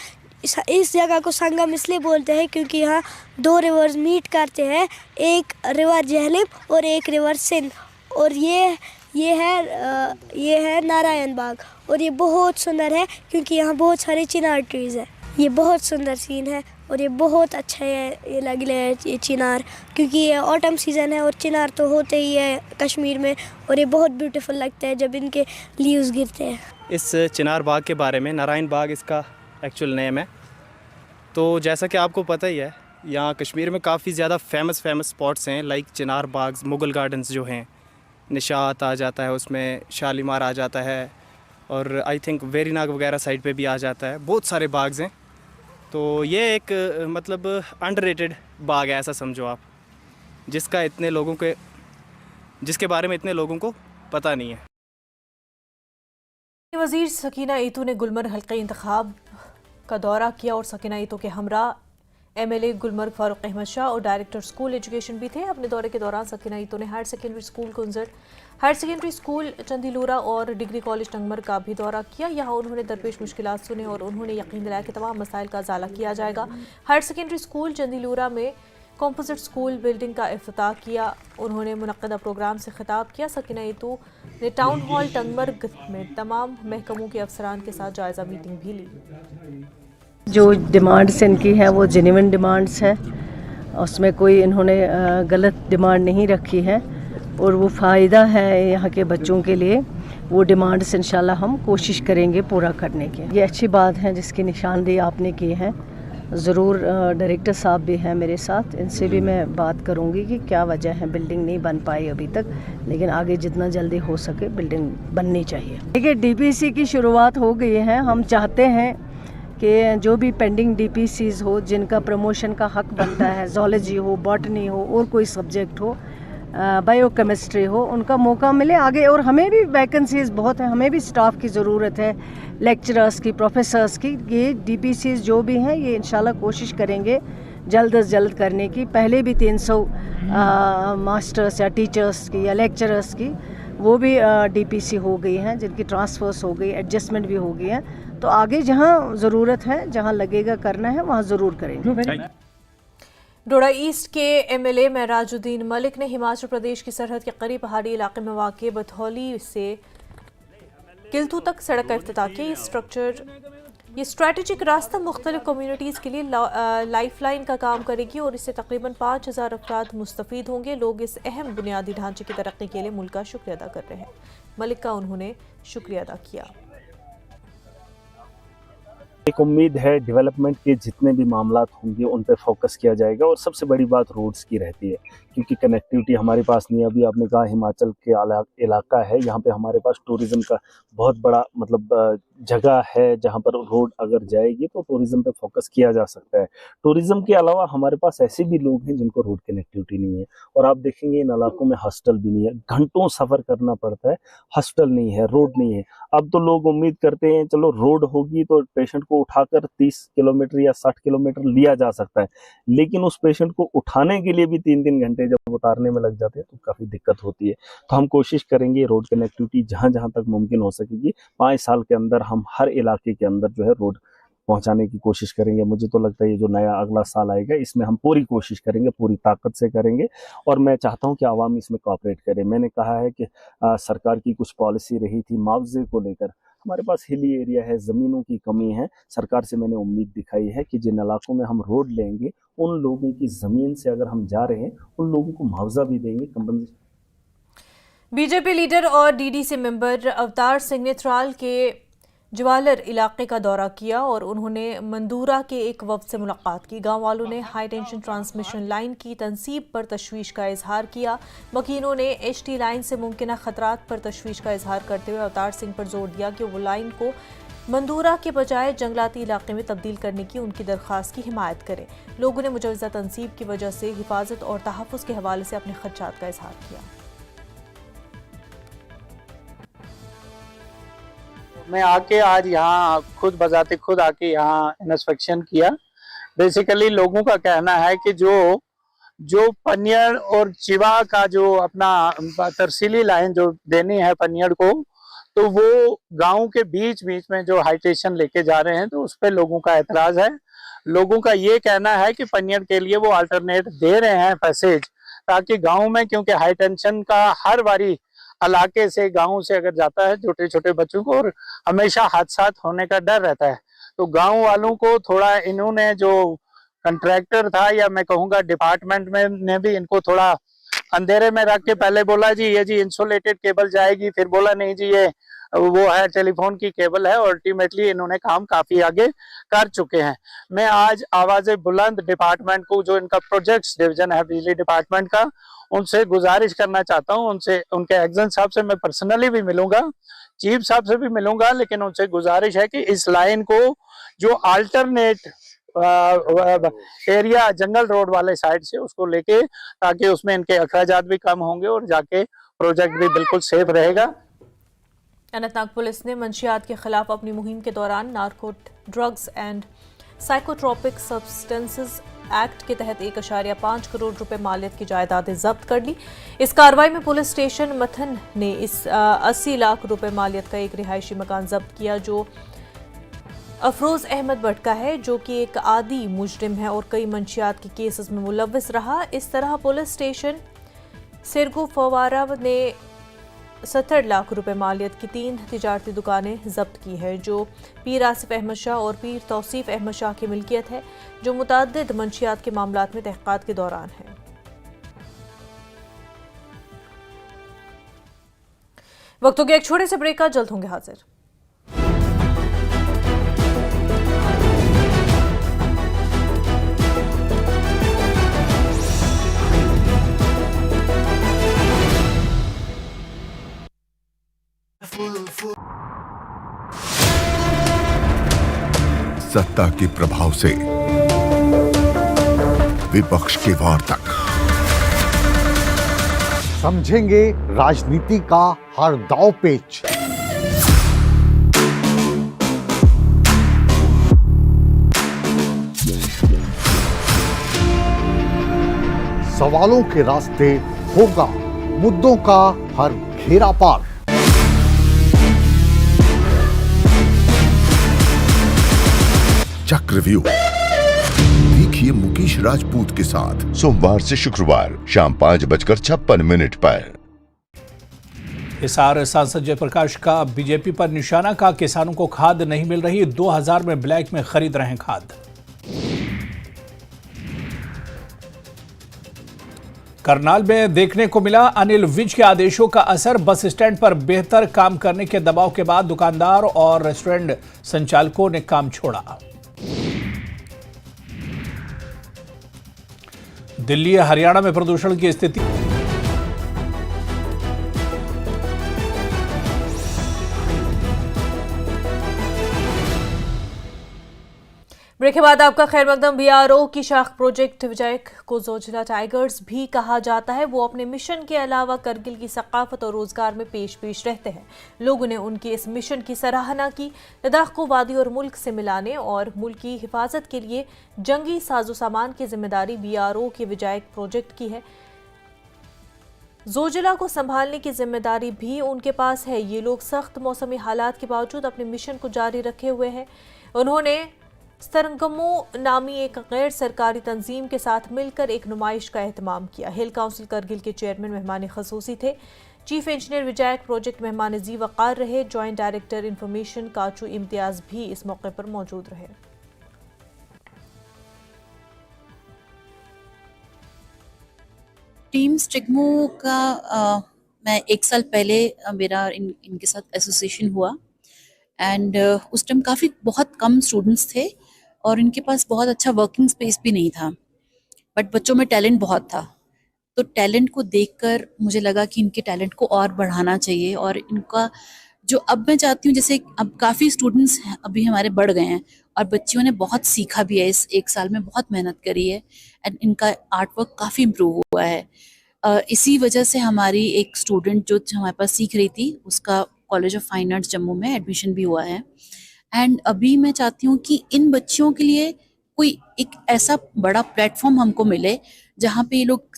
इस जगह को संगम इसलिए बोलते हैं क्योंकि यहाँ 2 रिवर्स मीट करते हैं, एक रिवर झेलम और एक रिवर सिंध। और ये है नारायण बाग और ये बहुत सुंदर है क्योंकि यहाँ बहुत सारे चिनार ट्रीज़ है। ये बहुत सुंदर सीन है और ये बहुत अच्छा है, ये लग रहा है ये चिनार, क्योंकि ये ऑटम सीज़न है और चिनार तो होते ही है कश्मीर में और ये बहुत ब्यूटीफुल लगता है जब इनके लीव्स गिरते हैं। इस चिनार बाग के बारे में, नारायण बाग इसका एक्चुअल नेम है। तो जैसा कि आपको पता ही है, यहाँ कश्मीर में काफ़ी ज़्यादा फेमस स्पॉट्स हैं, लाइक चिनार बाग, मुग़ल गार्डन्स जो हैं, निशात आ जाता है उसमें, शालीमार आ जाता है और आई थिंक वेरीनाग वगैरह साइड पे भी आ जाता है। बहुत सारे बाग्स हैं। तो ये एक मतलब अंडररेटेड बाग है, ऐसा समझो आप, जिसके बारे में इतने लोगों को पता नहीं है। वज़ीर सकीना ईतू ने गुलमर्ग हल्के इंतखाब का दौरा किया और सकीना ईतू के हमरा MLA गुलमर्ग फारूक अहमद शाह और डायरेक्टर स्कूल एजुकेशन भी थे। अपने दौरे के दौरान सकीना ईतू ने higher secondary school Kunzer, higher secondary school Chandiloora और डिग्री कॉलेज टंगमर्ग का भी दौरा किया। यहाँ उन्होंने दरपेश मुश्किलात सुने और उन्होंने यकीन दिलाया कि तमाम मसाइल का इजाला किया जाएगा। हायर सेकेंडरी स्कूल चंदीलूरा में कॉम्पोजिट स्कूल बिल्डिंग का इफ्तिताह किया। उन्होंने मुनक्किदा प्रोग्राम से खिताब किया। सकीना ईतू ने टाउन हॉल टंगमर्ग में तमाम महकमों के अफसरान के साथ जायज़ा मीटिंग भी ली। जो डिमांड्स इनकी हैं वो जेन्युइन डिमांड्स है, उसमें कोई इन्होंने गलत डिमांड नहीं रखी है और वो फ़ायदा है यहाँ के बच्चों के लिए। वो डिमांड्स इंशाल्लाह हम कोशिश करेंगे पूरा करने के। ये अच्छी बात है जिसकी निशानदेही आपने की है ज़रूर डायरेक्टर साहब भी हैं मेरे साथ, इनसे भी मैं बात करूंगी कि क्या वजह है बिल्डिंग नहीं बन पाई अभी तक, लेकिन आगे जितना जल्दी हो सके बिल्डिंग बननी चाहिए। देखिए डीपीसी की शुरुआत हो गई है। हम चाहते हैं कि जो भी पेंडिंग डीपीसीज हो, जिनका प्रमोशन का हक बनता है, ज़ूलॉजी हो, बॉटनी हो और कोई सब्जेक्ट हो, बायोकेमिस्ट्री हो, उनका मौका मिले आगे। और हमें भी वैकेंसीज बहुत है, हमें भी स्टाफ की ज़रूरत है, लेक्चरर्स की, प्रोफेसर्स की। ये डीपीसीज जो भी हैं ये इंशाल्लाह कोशिश करेंगे जल्द अज जल्द करने की। पहले भी 300 मास्टर्स या टीचर्स की या लेक्चरर्स की वो भी डीपीसी हो गई हैं, जिनकी ट्रांसफ़र्स हो गई, एडजस्टमेंट भी हो गई हैं। तो आगे जहाँ ज़रूरत है, जहाँ लगेगा करना है, वहाँ ज़रूर करेंगे। डोडा ईस्ट के एमएलए महराजुद्दीन मलिक ने हिमाचल प्रदेश की सरहद के करीब पहाड़ी इलाके में वाक़ बथौली से किल्थू तक सड़क का इफ्तिताह किया। ये स्ट्रैटेजिक रास्ता मुख्तलिफ कम्युनिटीज़ के लिए लाइफलाइन का काम करेगी और इससे तकरीबन 5000 अफराद मुस्तफ़ीद होंगे। लोग इस अहम बुनियादी ढांचे की तरक्की के लिए मुल्क का शुक्रिया अदा कर रहे हैं। मलिक का उन्होंने शुक्रिया अदा किया। एक उम्मीद है डेवलपमेंट के जितने भी मामलात होंगे उन पे फोकस किया जाएगा और सबसे बड़ी बात रोड्स की रहती है, क्योंकि कनेक्टिविटी हमारे पास नहीं है। अभी आपने कहा हिमाचल के इलाका है, यहाँ पे हमारे पास टूरिज़्म का बहुत बड़ा मतलब जगह है जहाँ पर रोड अगर जाएगी तो टूरिज़्म पे फोकस किया जा सकता है। टूरिज़्म के अलावा हमारे पास ऐसे भी लोग हैं जिनको रोड कनेक्टिविटी नहीं है, और आप देखेंगे इन इलाकों में हॉस्टल भी नहीं है, घंटों सफ़र करना पड़ता है, हॉस्टल नहीं है, रोड नहीं है। अब तो लोग उम्मीद करते हैं चलो रोड होगी तो पेशेंट को उठाकर 30 किलोमीटर या 60 किलोमीटर लिया जा सकता है, लेकिन उस पेशेंट को उठाने के लिए भी 3-3 घंटे जब उतारने में लग जाते हैं तो काफ़ी दिक्कत होती है। तो हम कोशिश करेंगे रोड कनेक्टिविटी जहाँ जहाँ तक मुमकिन हो सकेगी 5 साल के अंदर हम हर इलाके के अंदर जो है रोड पहुंचाने की कोशिश करेंगे। मुझे तो लगता है ये जो नया अगला साल आएगा इसमें हम पूरी कोशिश करेंगे, पूरी ताकत से करेंगे, और मैं चाहता हूं कि आवाम इसमें कोऑपरेट करे। मैंने कहा है कि सरकार की कुछ पॉलिसी रही थी मुआवजे को लेकर, हमारे पास हिली एरिया है, ज़मीनों की कमी है। सरकार से मैंने उम्मीद दिखाई है कि जिन इलाकों में हम रोड लेंगे उन लोगों की ज़मीन से अगर हम जा रहे हैं उन लोगों को मुआवजा भी देंगे, कंपनसेशन। बीजेपी लीडर और डीडीसी मेंबर अवतार सिंह ने त्राल के जवालर इलाके का दौरा किया और उन्होंने मंदूरा के एक वफ्द से मुलाकात की। गांव वालों ने हाई टेंशन ट्रांसमिशन लाइन की तनसीब पर तशवीश का इजहार किया। मकीनों ने एचटी लाइन से मुमकिन खतरात पर तशवीश का इजहार करते हुए अवतार सिंह पर जोर दिया कि वो लाइन को मंदूरा के बजाय जंगलाती इलाके में तब्दील करने की उनकी दरख्वास्त की हिमायत करें। लोगों ने मुजवजा तनसीब की वजह से हिफाजत और तहफ़्फ़ुज़ के हवाले से अपने खदशात का इजहार किया। मैं आके आज यहाँ खुद बजाते खुद आके यहाँ इंस्पेक्शन किया। बेसिकली लोगों का कहना है कि जो पनियर और चिवा का जो अपना तरसीली लाइन जो देनी है पनियर को, तो वो गांव के बीच बीच में जो हाई टेंशन लेके जा रहे हैं, तो उस पर लोगों का एतराज है। लोगों का ये कहना है कि पनियर के लिए वो अल्टरनेट दे रहे हैं पैसेज, ताकि गाँव में, क्योंकि हाई टेंशन का हर बारी इलाके से गांव से अगर जाता है छोटे छोटे बच्चों को, और हमेशा हादसा होने का डर रहता है, तो गांव वालों को थोड़ा इन्होंने जो कंट्रैक्टर था या मैं कहूँगा डिपार्टमेंट में ने भी इनको थोड़ा अंधेरे में रख के पहले बोला जी ये जी इंसुलेटेड केबल जाएगी, फिर बोला नहीं जी ये वो है टेलीफोन की केबल है। अल्टीमेटली इन्होंने काम काफी आगे कर चुके हैं। मैं आज आवाज़े बुलंद डिपार्टमेंट को, जो इनका प्रोजेक्ट्स डिवीजन है बिजली डिपार्टमेंट का, उनसे गुजारिश करना चाहता हूं, उनसे, उनके एग्जन साहब से मैं पर्सनली भी मिलूंगा, चीफ साहब से भी मिलूंगा, लेकिन उनसे गुजारिश है कि इस लाइन को जो अल्टरनेट एरिया जंगल रोड वाले साइड से उसको लेके, ताकि उसमें इनके अखराजात भी कम होंगे और जाके प्रोजेक्ट भी बिल्कुल सेफ रहेगा। अनंतनाग पुलिस ने मंशियात के खिलाफ अपनी मुहिम के दौरान narcotic drugs and psychotropic substances act के तहत 1.5 करोड़ रुपए मालियत की जायदादें जब्त कर ली। इस कार्रवाई में पुलिस स्टेशन मथन ने इस 80 लाख रुपए मालियत का एक रिहायशी मकान जब्त किया, जो अफरोज अहमद भट्ट का है, जो कि एक आदी मुजरिम है और कई मंशियात के केसेस में मुलव्वस रहा। इस तरह पुलिस स्टेशन सिरगू फवारा ने 70 लाख रुपए मालियत की 3 तिजारती दुकानें जब्त की है, जो पीर आसिफ अहमद शाह और पीर तौसीफ अहमद शाह की मिल्कियत है, जो मुतअद्दिद मंशियात के मामलात में तहक़ीक़ात के दौरान है। वक्त हो गया एक छोटे से ब्रेक का, जल्द होंगे हाजिर। सत्ता के प्रभाव से विपक्ष के वार तक समझेंगे राजनीति का हर दांव पेच। सवालों के रास्ते होगा मुद्दों का हर घेरा पार। चक्रव्यूह देखिए मुकेश राजपूत के साथ सोमवार से शुक्रवार शाम 5:56 पर। हिसार सांसद जयप्रकाश का बीजेपी पर निशाना, का किसानों को खाद नहीं मिल रही, 2000 में ब्लैक में खरीद रहे हैं खाद। करनाल में देखने को मिला अनिल विज के आदेशों का असर, बस स्टैंड पर बेहतर काम करने के दबाव के बाद दुकानदार और रेस्टोरेंट संचालकों ने काम छोड़ा। दिल्ली हरियाणा में प्रदूषण की स्थिति। ब्रेक के बाद आपका खैर मकदम। बीआरओ की शाख प्रोजेक्ट विजयक को जोजिला टाइगर्स भी कहा जाता है। वो अपने मिशन के अलावा करगिल की सकाफत और रोजगार में पेश रहते हैं। लोगों ने उनके इस मिशन की सराहना की। लद्दाख को वादी और मुल्क से मिलाने और मुल्क की हिफाजत के लिए जंगी साजो सामान की जिम्मेदारी बीआरओ के विजयक प्रोजेक्ट की है। जोजिला को संभालने की जिम्मेदारी भी उनके पास है। ये लोग सख्त मौसमी हालात के बावजूद अपने मिशन को जारी रखे हुए हैं। उन्होंने स्तरंगमो नामी एक गैर सरकारी तंजीम के साथ मिलकर एक नुमाइश का एहतमाम किया। हिल काउंसिल करगिल के चेयरमैन मेहमान खसूसी थे। चीफ इंजीनियर विजयक प्रोजेक्ट मेहमान जी वक़ार रहे। जॉइंट डायरेक्टर इंफॉर्मेशन काचू इम्तियाज भी इस मौके पर मौजूद रहे। टीम स्टिग्मो का मैं 1 साल पहले मेरा इनके साथ एसोसिएशन हुआ एंड उस टाइम बहुत कम स्टूडेंट्स थे और इनके पास बहुत अच्छा वर्किंग स्पेस भी नहीं था, बट बच्चों में टैलेंट बहुत था। तो टैलेंट को देखकर मुझे लगा कि इनके टैलेंट को और बढ़ाना चाहिए और इनका जो अब मैं चाहती हूँ, जैसे अब काफ़ी स्टूडेंट्स अभी हमारे बढ़ गए हैं और बच्चियों ने बहुत सीखा भी है, इस 1 साल में बहुत मेहनत करी है एंड इनका आर्ट वर्क काफ़ी इम्प्रूव हुआ है। इसी वजह से हमारी एक स्टूडेंट जो हमारे पास सीख रही थी, उसका college of fine arts Jammu में एडमिशन भी हुआ है एंड अभी मैं चाहती हूँ कि इन बच्चियों के लिए कोई एक ऐसा बड़ा प्लेटफॉर्म हमको मिले जहाँ पे ये लोग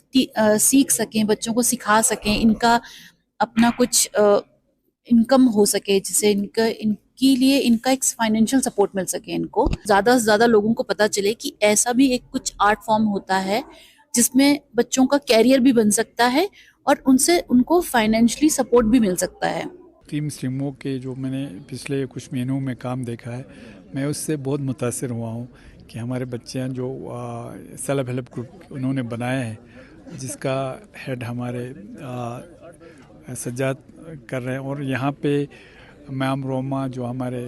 सीख सकें, बच्चों को सिखा सकें, इनका अपना कुछ इनकम हो सके, जिससे इनके लिए इनका एक फाइनेंशियल सपोर्ट मिल सके। इनको ज़्यादा से ज़्यादा लोगों को पता चले कि ऐसा भी एक कुछ आर्ट फॉर्म होता है जिसमें बच्चों का कैरियर भी बन सकता है और उनसे उनको फाइनेंशियली सपोर्ट भी मिल सकता है। टीम स्टिग्मो के जो मैंने पिछले कुछ महीनों में काम देखा है, मैं उससे बहुत मुतासिर हुआ हूँ कि हमारे बच्चे जो सेल्फ हेल्प ग्रुप उन्होंने बनाया है, जिसका हेड हमारे सज्जाद कर रहे हैं और यहाँ पे मैम रोमा जो हमारे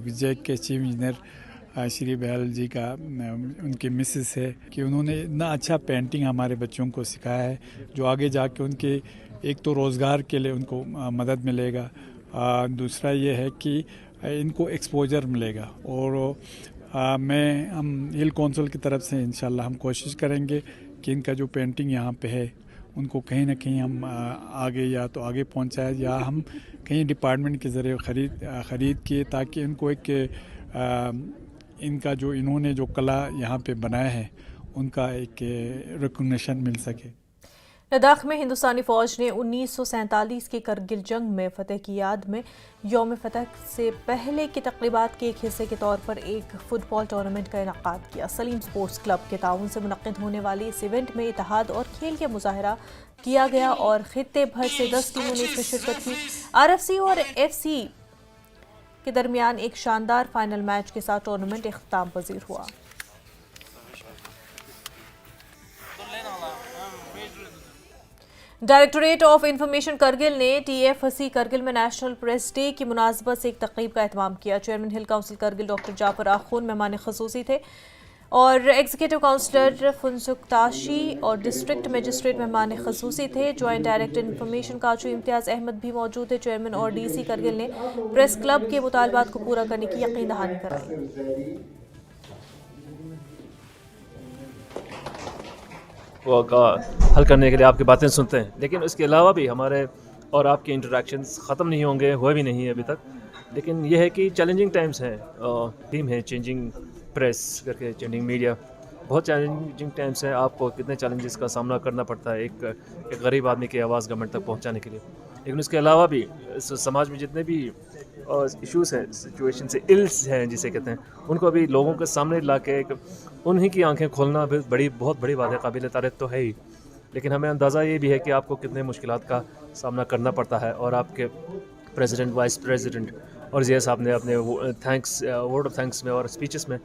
विजय के चीफ इंजीनियर श्री बहल जी का उनकी मिसेस है कि उन्होंने इतना अच्छा पेंटिंग हमारे बच्चों को सिखाया है जो आगे जाके उनके एक तो रोज़गार के लिए उनको मदद मिलेगा, दूसरा ये है कि इनको एक्सपोजर मिलेगा और हम हिल काउंसिल की तरफ से इंशाल्लाह हम कोशिश करेंगे कि इनका जो पेंटिंग यहाँ पे है उनको कहीं ना कहीं हम आगे या तो आगे पहुँचाए या हम कहीं डिपार्टमेंट के ज़रिए ख़रीद किए ताकि इनको एक इनका जो इन्होंने जो कला यहाँ पे बनाया है उनका एक रिकॉग्निशन मिल सके। लद्दाख में हिंदुस्तानी फौज ने 1947 की करगिल जंग में फतेह की याद में यौम फतह से पहले की तक़रीबात के एक हिस्से के तौर पर एक फुटबॉल टूर्नामेंट का इनेकाद किया। सलीम स्पोर्ट्स क्लब के ताउन से मुनक़्क़िद होने वाले इस इवेंट में इत्तेहाद और खेल का मुजाहरा किया गया और खित्ते भर से 10 टीमों ने इसमें शिरकत की। RFC और FC के दरमियान एक शानदार फाइनल मैच के साथ टूर्नामेंट इख्तिताम पजीर हुआ। डायरेक्टोरेट ऑफ इंफॉर्मेशन करगिल ने TFC करगिल में नेशनल प्रेस डे की मुनासबत से एक तकरीब का एहतमाम किया। Chairman hill council Kargil doctor Jafar Akhoon मेहमान खसूसी थे और एग्जीक्यूटिव काउंसलर फुनसुक ताशी और डिस्ट्रिक्ट मजिस्ट्रेट मेहमान खसूसी थे। ज्वाइंट डायरेक्टर इंफॉर्मेशन काचू इम्तियाज़ अहमद भी मौजूद थे। चेयरमैन और डीसी करगिल ने प्रेस क्लब के मुतालबात को पूरा करने की यकीन दहानी कराई। वो हल करने के लिए आपकी बातें सुनते हैं, लेकिन इसके अलावा भी हमारे और आपके इंटरेक्शंस ख़त्म नहीं होंगे, हुए भी नहीं है अभी तक। लेकिन यह है कि चैलेंजिंग टाइम्स हैं, टीम है चेंजिंग प्रेस करके, चेंजिंग मीडिया, बहुत चैलेंजिंग टाइम्स हैं। आपको कितने चैलेंजेस का सामना करना पड़ता है एक गरीब आदमी की आवाज़ गवर्नमेंट तक पहुंचाने के लिए। लेकिन उसके अलावा भी समाज में जितने भी इश्यूज़ हैं, सिचुएशन से इल्स हैं जिसे कहते हैं, उनको भी लोगों के सामने ला के उन्हीं की आंखें खोलना भी बहुत बड़ी बात है, काबिल तारीफ़ तो है ही। लेकिन हमें अंदाज़ा ये भी है कि आपको कितने मुश्किलात का सामना करना पड़ता है। और आपके प्रेसिडेंट, वाइस प्रेसिडेंट और जिया साहब ने अपने वर्ड ऑफ थैंक्स में और स्पीचेस में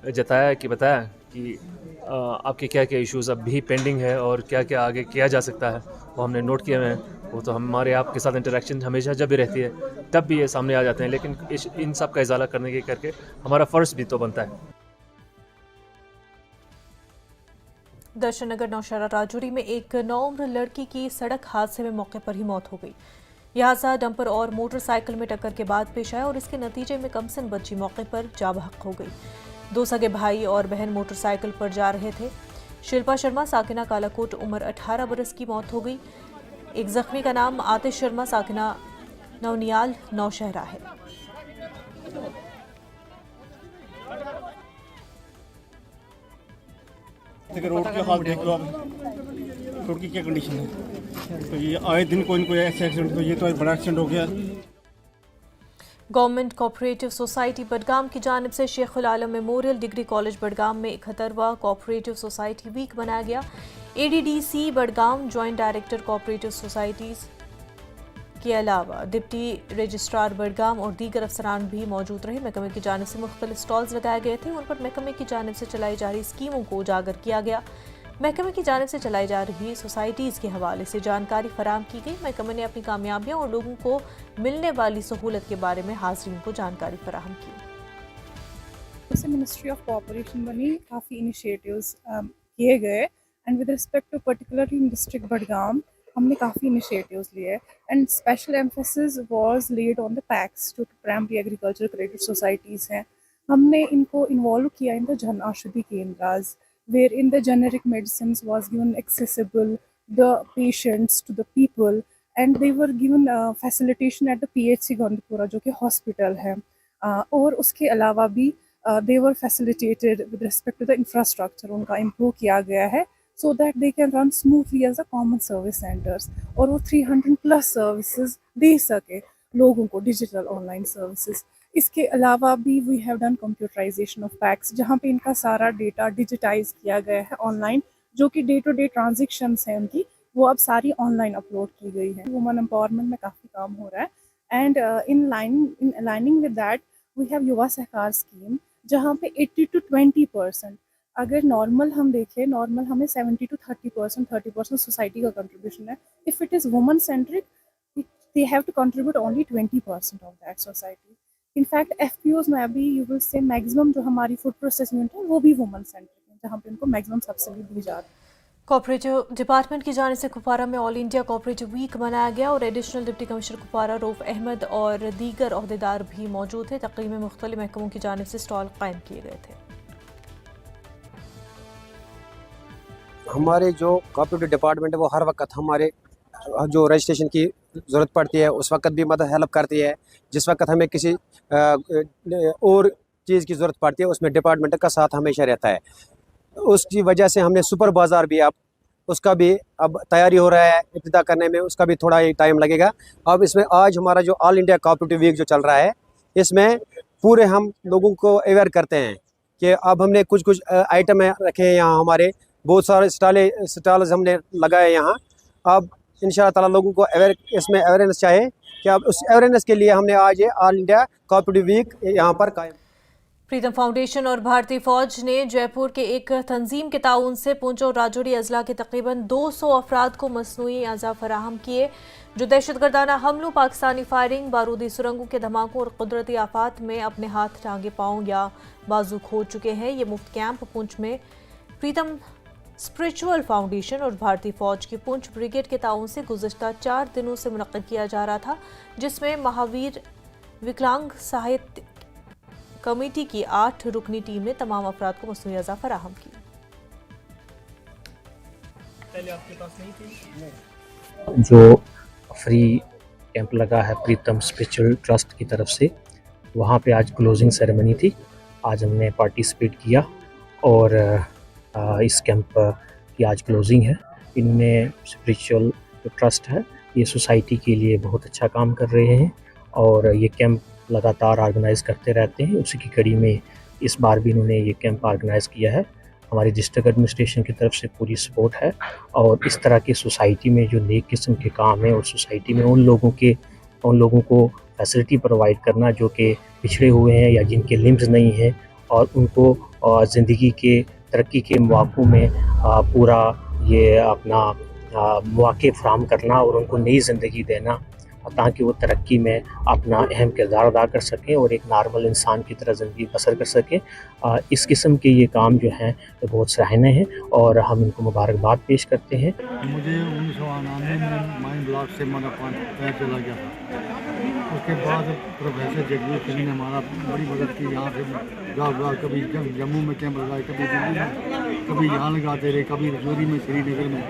बताया कि आपके क्या क्या इश्यूज़ अब भी पेंडिंग है और क्या क्या आगे किया जा सकता है, वो हमने नोट किए हुए हैं। वो तो हमारे आपके साथ इंटरेक्शन हमेशा जब भी रहती है तब भी ये सामने आ जाते हैं, लेकिन इन सब का इजाला करने के करके हमारा फ़र्ज़ भी तो बनता है। दर्शन नगर नौशहरा राजौरी में एक 9 उम्र लड़की की सड़क हादसे में मौके पर ही मौत हो गई। यह हादसा डंपर और मोटरसाइकिल में टक्कर के बाद पेश आया और इसके नतीजे में कमसिन बच्ची मौके पर जाँ बहक हो गई। 2 सगे भाई और बहन मोटरसाइकिल पर जा रहे थे। शिल्पा शर्मा साकिना कालाकोट उम्र 18 बरस की मौत हो गई। एक जख्मी का नाम आतिश शर्मा साकिना नवनियाल नौशहरा है। रोड के हाल देख लो आप, रोड की क्या कंडीशन है। तो ये आए दिन कोई न कोई ऐसा एक्सीडेंट, तो ये तो एक बड़ा एक्सीडेंट हो गया। गवर्नमेंट कोऑपरेटिव सोसाइटी बडगाम की जानिब से शेखुल आलम मेमोरियल डिग्री कॉलेज बडगाम में 71वां कोऑपरेटिव सोसाइटी वीक मनाया गया। ADDC Budgam joint director cooperative societies के अलावा डिप्टी रजिस्ट्रार बडगाम और दीगर अफसरान भी मौजूद रहे। महकमे की जानिब से मुख्तलिफ स्टॉल्स लगाए गए थे। उन पर महकमे की जानिब से चलाई जा रही स्कीमों को उजागर किया गया। महकमे की जानिब से चलाई जा रही सोसाइटीज़ के हवाले से जानकारी फराहम की गई। महकमे ने अपनी कामयाबियाँ और लोगों को मिलने वाली सहूलत के बारे में हाज़रीन को जानकारी फराहम की। उससे मिनिस्ट्री ऑफ कोऑपरेशन बनी, काफ़ी इनिशिएटिव्स किए गए and with respect to particularly in district Budgam हमने काफ़ी इनिशिएटिव्स लिए and special emphasis was laid on the PACS जो प्राइमरी एग्रीकल्चर क्रेडिट सोसाइटीज़ हैं। हमने इनको इन्वॉल्व किया in the Jan Aushadhi केंद्रास wherein the generic medicines was given accessible the patients to the people and they were given facilitation at the PHC Gandhipura जो कि hospital है और उसके अलावा भी they were facilitated with respect to the infrastructure उनका improve किया गया है so that they can run smoothly as a common service centers और वो 300 plus services दे सके लोगों को digital online services। इसके अलावा भी we have done computerization of PACS जहाँ पे इनका सारा डेटा डिजिटाइज किया गया है ऑनलाइन, जो कि डे टू डे ट्रांजेक्शन्स हैं उनकी वो अब सारी ऑनलाइन अपलोड की गई है। वुमन एम्पावरमेंट में काफ़ी काम हो रहा है and in aligning with that we have Yuva Sahakar scheme जहाँ पे 80 to 20% अगर नॉर्मल हम देखें, नॉर्मल हमें 70 to 30% सोसाइटी का कंट्रीब्यूशन है। If it is woman centric they have to contribute only 20% of that society. In fact FPOs में भी यू विल से मैक्सिमम जो हमारी फूड प्रोसेस यूनिट है वो भी वुमन सेंट्रिक है जहाँ पे उनको मैक्सिमम सब्सिडी दी जा रही है। कोऑपरेटिव डिपार्टमेंट की जानिब से कुपवारा में ऑल इंडिया कोऑपरेटिव वीक मनाया गया और additional deputy commissioner Kupwara Rauf Ahmad और दीगर ओहदेदार भी मौजूद थे। तकरीब में मुख्तलिफ महकमों की जानिब से स्टॉल कायम किए गए थे। हमारे जो कोऑपरेटिव डिपार्टमेंट है वो हर वक्त हमारे जो रजिस्ट्रेशन की ज़रूरत पड़ती है उस वक्त भी मदद हेल्प करती है। जिस वक्त हमें किसी और चीज़ की ज़रूरत पड़ती है उसमें डिपार्टमेंट का साथ हमेशा रहता है। उसकी वजह से हमने सुपर बाज़ार भी अब उसका भी अब तैयारी हो रहा है, इब्तिदा करने में उसका भी थोड़ा ही टाइम लगेगा। अब इसमें आज हमारा जो ऑल इंडिया कोऑपरेटिव वीक जो चल रहा है इसमें पूरे हम लोगों को अवेयर करते हैं कि अब हमने कुछ आइटम रखे हैं यहाँ, हमारे बहुत सारे स्टॉल्स हमने लगाए यहाँ। अब इंशाअल्लाह ताला लोगों को इसमें अवेयरनेस चाहिए कि अब उस अवेयरनेस के लिए हमने आज ये ऑल इंडिया कोऑपरेटिव वीक यहाँ पर कायम। प्रीतम फाउंडेशन और भारतीय फौज ने जयपुर के एक तंजीम के ताउन से पुंछ और राजौरी अजला के तकरीबन 200 अफराद को मसनूई अज़ा फराहम किए, जो दहशतगर्दाना हमलों, पाकिस्तानी फायरिंग, बारूदी सुरंगों के धमाकों और कुदरती आफात में अपने हाथ, टांगे, पाँव या बाजू खो चुके हैं। ये मुफ्त कैंप पुंछ में प्रीतम स्पिरिचुअल फाउंडेशन और भारतीय फौज की पुंछ ब्रिगेड के ताउन से गुज़श्ता 4 दिनों से मुनक्किद किया जा रहा था, जिसमें महावीर विकलांग साहित्य कमेटी की 8 रुकनी टीम ने तमाम अफराद को मसनूई अज़ा फराहम की। पहले आपके पास नहीं थी? जो फ्री कैंप लगा है प्रीतम स्पिरिचुअल ट्रस्ट की तरफ से, वहाँ पे आज क्लोजिंग सेरेमनी थी। आज हमने पार्टिसिपेट किया और इस कैंप की आज क्लोजिंग है। इनमें स्पिरिचुअल जो ट्रस्ट है ये सोसाइटी के लिए बहुत अच्छा काम कर रहे हैं और ये कैंप लगातार ऑर्गेनाइज़ करते रहते हैं। उसी की कड़ी में इस बार भी इन्होंने ये कैंप ऑर्गेनाइज़ किया है। हमारी डिस्ट्रिक्ट एडमिनिस्ट्रेशन की तरफ से पूरी सपोर्ट है और इस तरह की सोसाइटी में जो नेक किस्म के काम है और सोसाइटी में उन लोगों को फैसिलिटी प्रोवाइड करना जो कि पिछड़े हुए हैं या जिनके लिम्स नहीं हैं और उनको ज़िंदगी के तरक्की के मौक़ों में पूरा ये अपना मौक़े फराहम करना और उनको नई ज़िंदगी देना ताकि वो तरक्की में अपना अहम किरदार अदा कर सकें और एक नॉर्मल इंसान की तरह ज़िंदगी बसर कर सकें। इस किस्म के ये काम जो हैं तो बहुत सराहनीय हैं और हम इनको मुबारकबाद पेश करते हैं। मुझे 1999 में माइन ब्लॉक से मेरा पैर चला गया था। उसके बाद प्रोफेसर जगदीश सिंह ने हमारा बड़ी मदद की। यहाँ से गाँव कभी जम्मू में कैंप लगाए, कभी दिल्ली में, कभी यहाँ लगाते रहे, कभी रजौरी में, श्रीनगर में।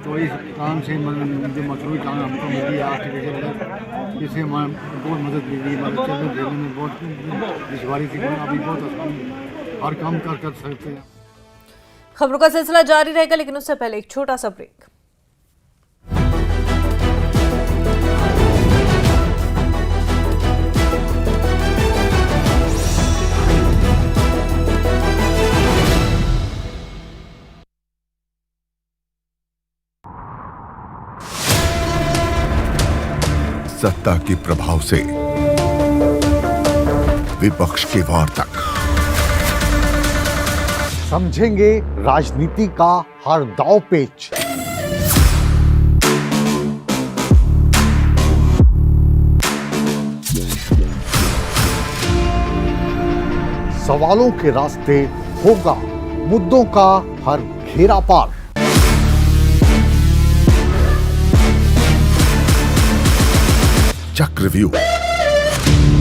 तो इस काम से जो मसरूई काम हमको मिली आर्टिफिशियल, इससे हमारे बहुत मदद मिली। हमारे चलने फिरने में बहुत दुश्वारी थी, अभी बहुत आसान हर काम कर सकते हैं। खबरों का सिलसिला जारी रहेगा, लेकिन उससे पहले एक छोटा सा ब्रेक। सत्ता के प्रभाव से विपक्ष के वार तक समझेंगे राजनीति का हर दांव पेच। सवालों के रास्ते होगा मुद्दों का हर घेरा पार। चक्रव्यूह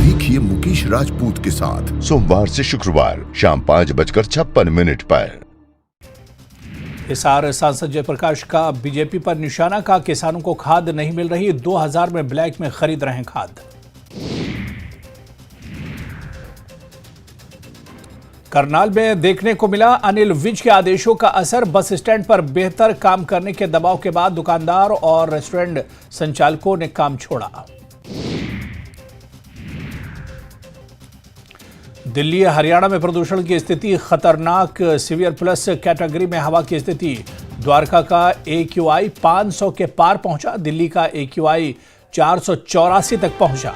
देखिए मुकेश राजपूत के साथ सोमवार से शुक्रवार शाम 5:56 पर। हिसार सांसद जयप्रकाश का बीजेपी पर निशाना, का किसानों को खाद नहीं मिल रही, 2000 में ब्लैक में खरीद रहे हैं खाद। करनाल में देखने को मिला अनिल विज के आदेशों का असर। बस स्टैंड पर बेहतर काम करने के दबाव के बाद दुकानदार और रेस्टोरेंट संचालकों ने काम छोड़ा। दिल्ली हरियाणा में प्रदूषण की स्थिति खतरनाक, सीवियर प्लस कैटेगरी में हवा की स्थिति। द्वारका का AQI 500 के पार पहुंचा, दिल्ली का AQI 484 तक पहुंचा।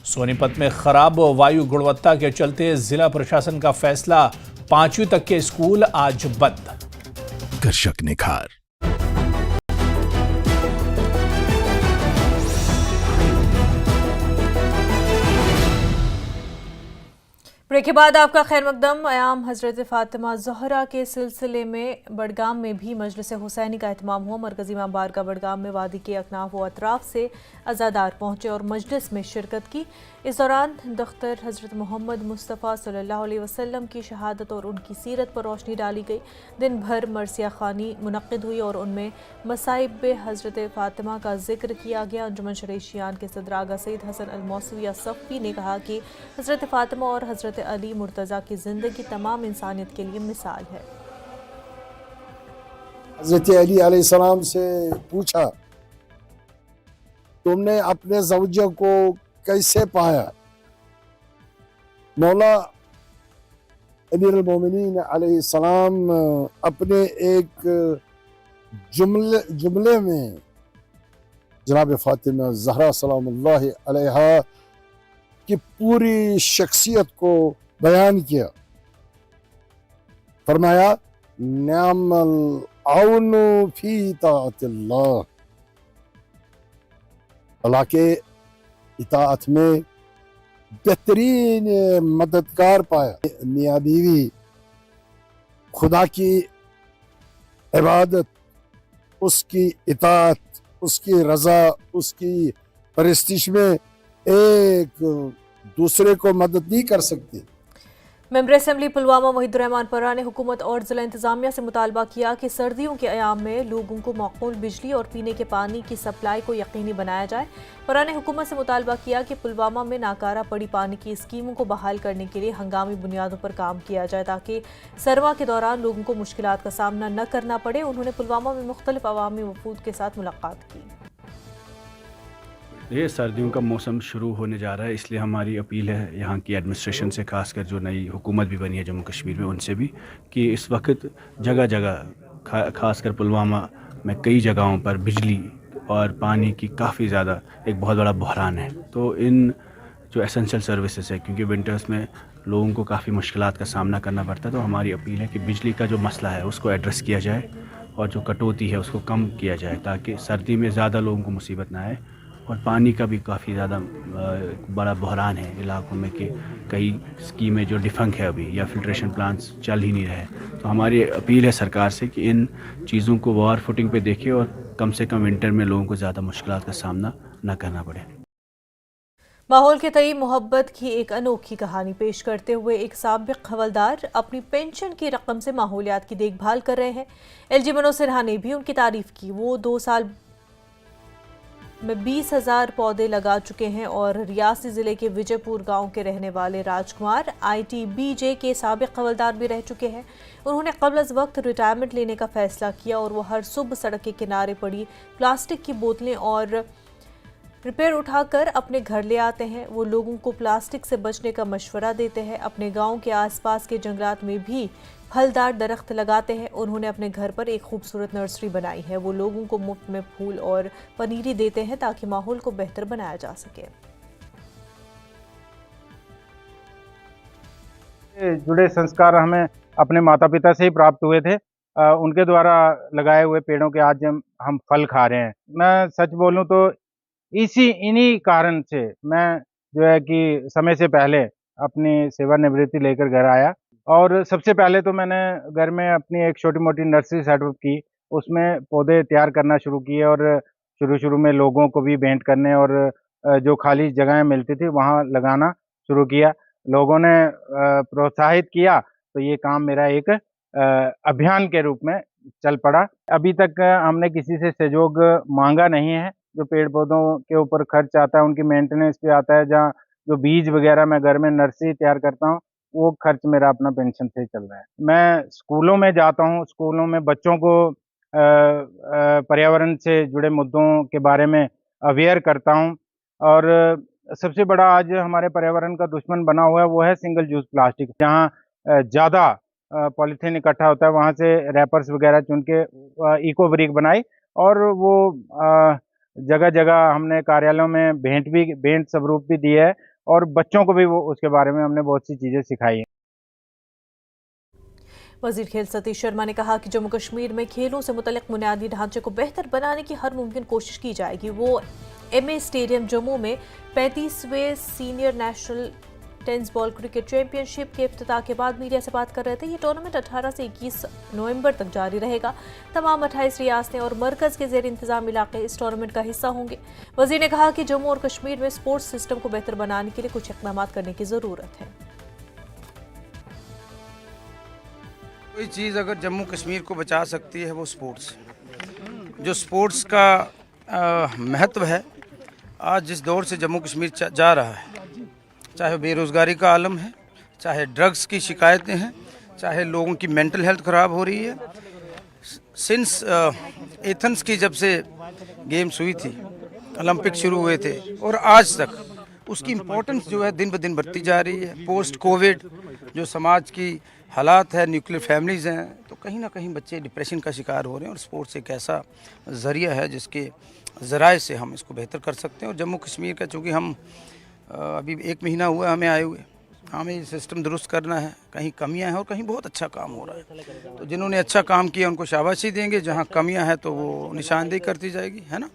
सोनीपत में खराब वायु गुणवत्ता के चलते जिला प्रशासन का फैसला, 5वीं तक के स्कूल आज बंद। कर्षक निखार। ब्रेक के बाद आपका खैर मकदम। आयाम हजरत फातिमा ज़हरा के सिलसिले में बडगाम में भी मजलिस हुसैनी का एहतमाम हुआ। मरकजी इमाम बारगाह बडगाम में वादी के अकनाफ व अतराफ से अज़ादार पहुँचे और मजलिस में शिरकत की। इस दौरान दख्तर हजरत मोहम्मद मुस्तफ़ा सल्लल्लाहु अलैहि वसल्लम की शहादत और उनकी सीरत पर रोशनी डाली गई। दिन भर मरसिया खानी मुनक्किद हुई और उनमें मसाइब हजरत फातिमा का जिक्र किया गया। अंजुमन शरीशियान के सदर आगा सईद हसन अल मौसवी असफ़ी ने कहा कि हजरत फातिमा और हजरत अली मुर्तज़ा की ज़िंदगी तमाम इंसानियत के लिए मिसाल है। हजरत अली अलैहिस्सलाम से पूछा, तुमने अपने ज़ौजा को कैसे पाया? मौला अमीरुल मोमिनीन अलैहिस्सलाम अपने एक जुमले में जनाब फातिमा ज़हरा सलामुल्लाहि अलैहा की पूरी शख्सियत को बयान किया। फरमाया निअमल औन फी इताअतिल्लाह, अल्लाह के इताअत में बेहतरीन मददगार पाया। मियाँ बीवी खुदा की इबादत, उसकी इताअत, उसकी रजा, उसकी परस्तिश में एक दूसरे को मदद नहीं कर सकती। मेंबर असेंबली पुलवामा वहीदुर्रहमान पर्रा ने हुकूमत और जिला इंतजामिया से मुतालबा किया कि सर्दियों के अयाम में लोगों को माकूल बिजली और पीने के पानी की सप्लाई को यकीनी बनाया जाए। पर्रा ने हुकूमत से मुतालबा किया कि पुलवामा में नाकारा पड़ी पानी की स्कीमों को बहाल करने के लिए हंगामी बुनियादों पर काम किया जाए ताकि सरमा के दौरान लोगों को मुश्किलात का सामना न करना पड़े। उन्होंने पुलवामा में मुख्तलिफ अवामी वफूद के साथ मुलाकात की। ये सर्दियों का मौसम शुरू होने जा रहा है, इसलिए हमारी अपील है यहाँ की एडमिनिस्ट्रेशन से, खासकर जो नई हुकूमत भी बनी है जम्मू कश्मीर में, उनसे भी कि इस वक्त जगह जगह खासकर पुलवामा में कई जगहों पर बिजली और पानी की काफ़ी ज़्यादा एक बहुत बड़ा बहरान है। तो इन जो एसेंशियल सर्विसेज है, क्योंकि विंटर्स में लोगों को काफ़ी मुश्किलात का सामना करना पड़ता है, तो हमारी अपील है कि बिजली का जो मसला है उसको एड्रेस किया जाए और जो कटौती है उसको कम किया जाए ताकि सर्दी में ज़्यादा लोगों को मुसीबत ना आए। और पानी का भी काफ़ी ज़्यादा बड़ा बहरान है इलाकों में कि कई स्कीमें जो डिफंक है अभी या फिल्ट्रेशन प्लांट्स चल ही नहीं रहे। तो हमारी अपील है सरकार से कि इन चीज़ों को वॉर फुटिंग पे देखे और कम से कम विंटर में लोगों को ज़्यादा मुश्किलात का सामना न करना पड़े। माहौल के तई मोहब्बत की एक अनोखी कहानी पेश करते हुए एक साबिक हवलदार अपनी पेंशन की रकम से माहौलियात की देखभाल कर रहे हैं। एलजी मनोज सिन्हा ने भी उनकी तारीफ की। वो 2 साल में 20,000 पौधे लगा चुके हैं और रियासी जिले के विजयपुर गांव के रहने वाले राजकुमार ITBJ के साबिक हवलदार भी रह चुके हैं। उन्होंने क़ब्ल अज़ वक्त रिटायरमेंट लेने का फैसला किया और वो हर सुबह सड़क के किनारे पड़ी प्लास्टिक की बोतलें और रिपेयर उठाकर अपने घर ले आते हैं। वो लोगों को प्लास्टिक से बचने का मशवरा देते हैं। अपने गांव के आसपास के जंगलात में भी फलदार दरख्त लगाते हैं। उन्होंने अपने घर पर एक खूबसूरत नर्सरी बनाई है। वो लोगों को मुफ्त में फूल और पनीरी देते हैं ताकि माहौल को बेहतर बनाया जा सके। जुड़े संस्कार हमें अपने माता पिता से ही प्राप्त हुए थे। उनके द्वारा लगाए हुए पेड़ों के आज हम फल खा रहे हैं। मैं सच बोलूं तो इन्हीं कारण से मैं जो है कि समय से पहले अपनी सेवानिवृत्ति लेकर घर आया और सबसे पहले तो मैंने घर में अपनी एक छोटी मोटी नर्सरी सेटअप की, उसमें पौधे तैयार करना शुरू किए और शुरू में लोगों को भी भेंट करने और जो खाली जगहें मिलती थी वहाँ लगाना शुरू किया। लोगों ने प्रोत्साहित किया तो ये काम मेरा एक अभियान के रूप में चल पड़ा। अभी तक हमने किसी से सहयोग मांगा नहीं है। जो पेड़ पौधों के ऊपर खर्च आता है उनकी मेंटेनेंस पे आता है, जहाँ जो बीज वगैरह मैं घर में नर्सरी तैयार करता हूँ वो खर्च मेरा अपना पेंशन से चल रहा है। मैं स्कूलों में जाता हूँ, स्कूलों में बच्चों को पर्यावरण से जुड़े मुद्दों के बारे में अवेयर करता हूँ। और सबसे बड़ा आज हमारे पर्यावरण का दुश्मन बना हुआ है वो है सिंगल यूज प्लास्टिक। जहाँ ज़्यादा पॉलीथीन इकट्ठा होता है वहाँ से रैपर्स वगैरह चुन के इको ब्रिक बनाई और वो जगह जगह हमने कार्यालयों में भेंट स्वरूप भी दिए है और बच्चों को भी वो उसके बारे में हमने बहुत सी चीज़ें सिखाई हैं। वजीर खेल सतीश शर्मा ने कहा कि जम्मू कश्मीर में खेलों से मुतल्लिक बुनियादी ढांचे को बेहतर बनाने की हर मुमकिन कोशिश की जाएगी। वो MA स्टेडियम जम्मू में 35वें senior national tennis ball cricket championship के इफ्तिताह के बाद मीडिया से बात कर रहे थे। ये टूर्नामेंट 18 से 21 नवंबर तक जारी रहेगा। तमाम 28 रियासतें और मरकज़ के ज़ेर इंतज़ाम इलाके इस टूर्नामेंट का हिस्सा होंगे। वज़ीर ने कहा कि जम्मू और कश्मीर में स्पोर्ट्स सिस्टम को बेहतर बनाने के लिए कुछ इक़दाम करने की ज़रूरत है। कोई चीज़ अगर जम्मू कश्मीर को बचा सकती है वो स्पोर्ट्स। जो स्पोर्ट्स का महत्व है आज जिस दौर से जम्मू कश्मीर जा रहा है, चाहे बेरोज़गारी का आलम है, चाहे ड्रग्स की शिकायतें हैं, चाहे लोगों की मेंटल हेल्थ ख़राब हो रही है। सिंस एथेंस की जब से गेम्स हुई थी, ओलंपिक शुरू हुए थे और आज तक उसकी इम्पोर्टेंस जो है दिन ब दिन बढ़ती जा रही है। पोस्ट कोविड जो समाज की हालात है, न्यूक्लियर फैमिलीज़ हैं, तो कहीं ना कहीं बच्चे डिप्रेशन का शिकार हो रहे हैं और स्पोर्ट्स एक ऐसा ज़रिया है जिसके ज़राए से हम इसको बेहतर कर सकते हैं। और जम्मू कश्मीर का चूँकि हम अभी 1 महीना हुआ है हमें आए हुए। हमें ये सिस्टम दुरुस्त करना है, कहीं कमियां हैं और कहीं बहुत अच्छा काम हो रहा है। तो जिन्होंने अच्छा काम किया उनको शाबाशी देंगे, जहां कमियां हैं तो वो निशानदेही करती जाएगी, है ना।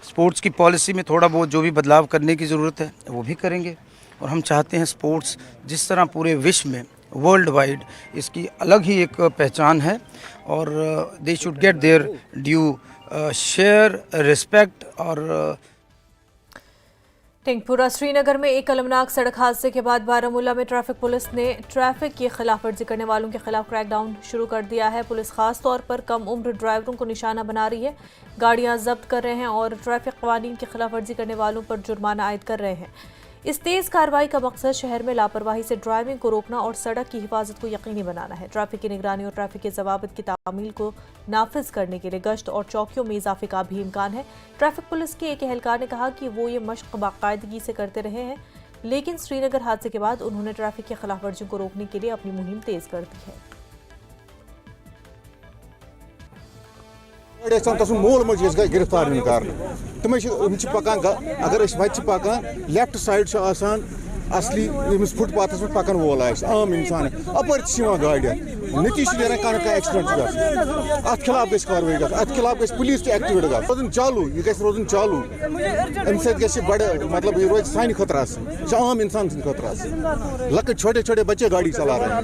स्पोर्ट्स की पॉलिसी में थोड़ा बहुत जो भी बदलाव करने की ज़रूरत है वो भी करेंगे। और हम चाहते हैं स्पोर्ट्स जिस तरह पूरे विश्व में वर्ल्ड वाइड इसकी अलग ही एक पहचान है और they should get there due share respect. और टिंगपुरा श्रीनगर में एक अलमनाक सड़क हादसे के बाद बारामूला में ट्रैफिक पुलिस ने ट्रैफिक की खिलाफवर्जी करने वालों के खिलाफ क्रैकडाउन शुरू कर दिया है। पुलिस खास तौर पर कम उम्र ड्राइवरों को निशाना बना रही है, गाड़ियां जब्त कर रहे हैं और ट्रैफिक कवानीन की खिलाफवर्जी करने वालों पर जुर्माना आयद कर रहे हैं। इस तेज कार्रवाई का मकसद शहर में लापरवाही से ड्राइविंग को रोकना और सड़क की हिफाजत को यकीनी बनाना है। ट्रैफिक की निगरानी और ट्रैफिक के जवाबित की तामील को नाफिज करने के लिए गश्त और चौकियों में इजाफे का भी इम्कान है। ट्रैफिक पुलिस के एक एहलकार ने कहा कि वो ये मशक बाकायदगी से करते रहे हैं, लेकिन श्रीनगर हादसे के बाद उन्होंने ट्रैफिक की खिलाफवर्जी को रोकने के लिए अपनी मुहिम तेज कर दी है। मोल मज गिरफ्तार तम पकान अगर पकान लेफ्ट साइड असली फुटपाथ पे पकान वोल आम इंसान अपर गाड़ियाँ नतीज ना एक्सीडेंट अत खिलाफ कार्रवाई अत खिलाफ पुलिस एक्टिवेट रोजन चालू यह रोजन चालू अम बड़े मतलब यह रोज सान खतर आम इंसान खतर लकट छोटे छोटे बच्चे गाड़ी चला रहे हैं,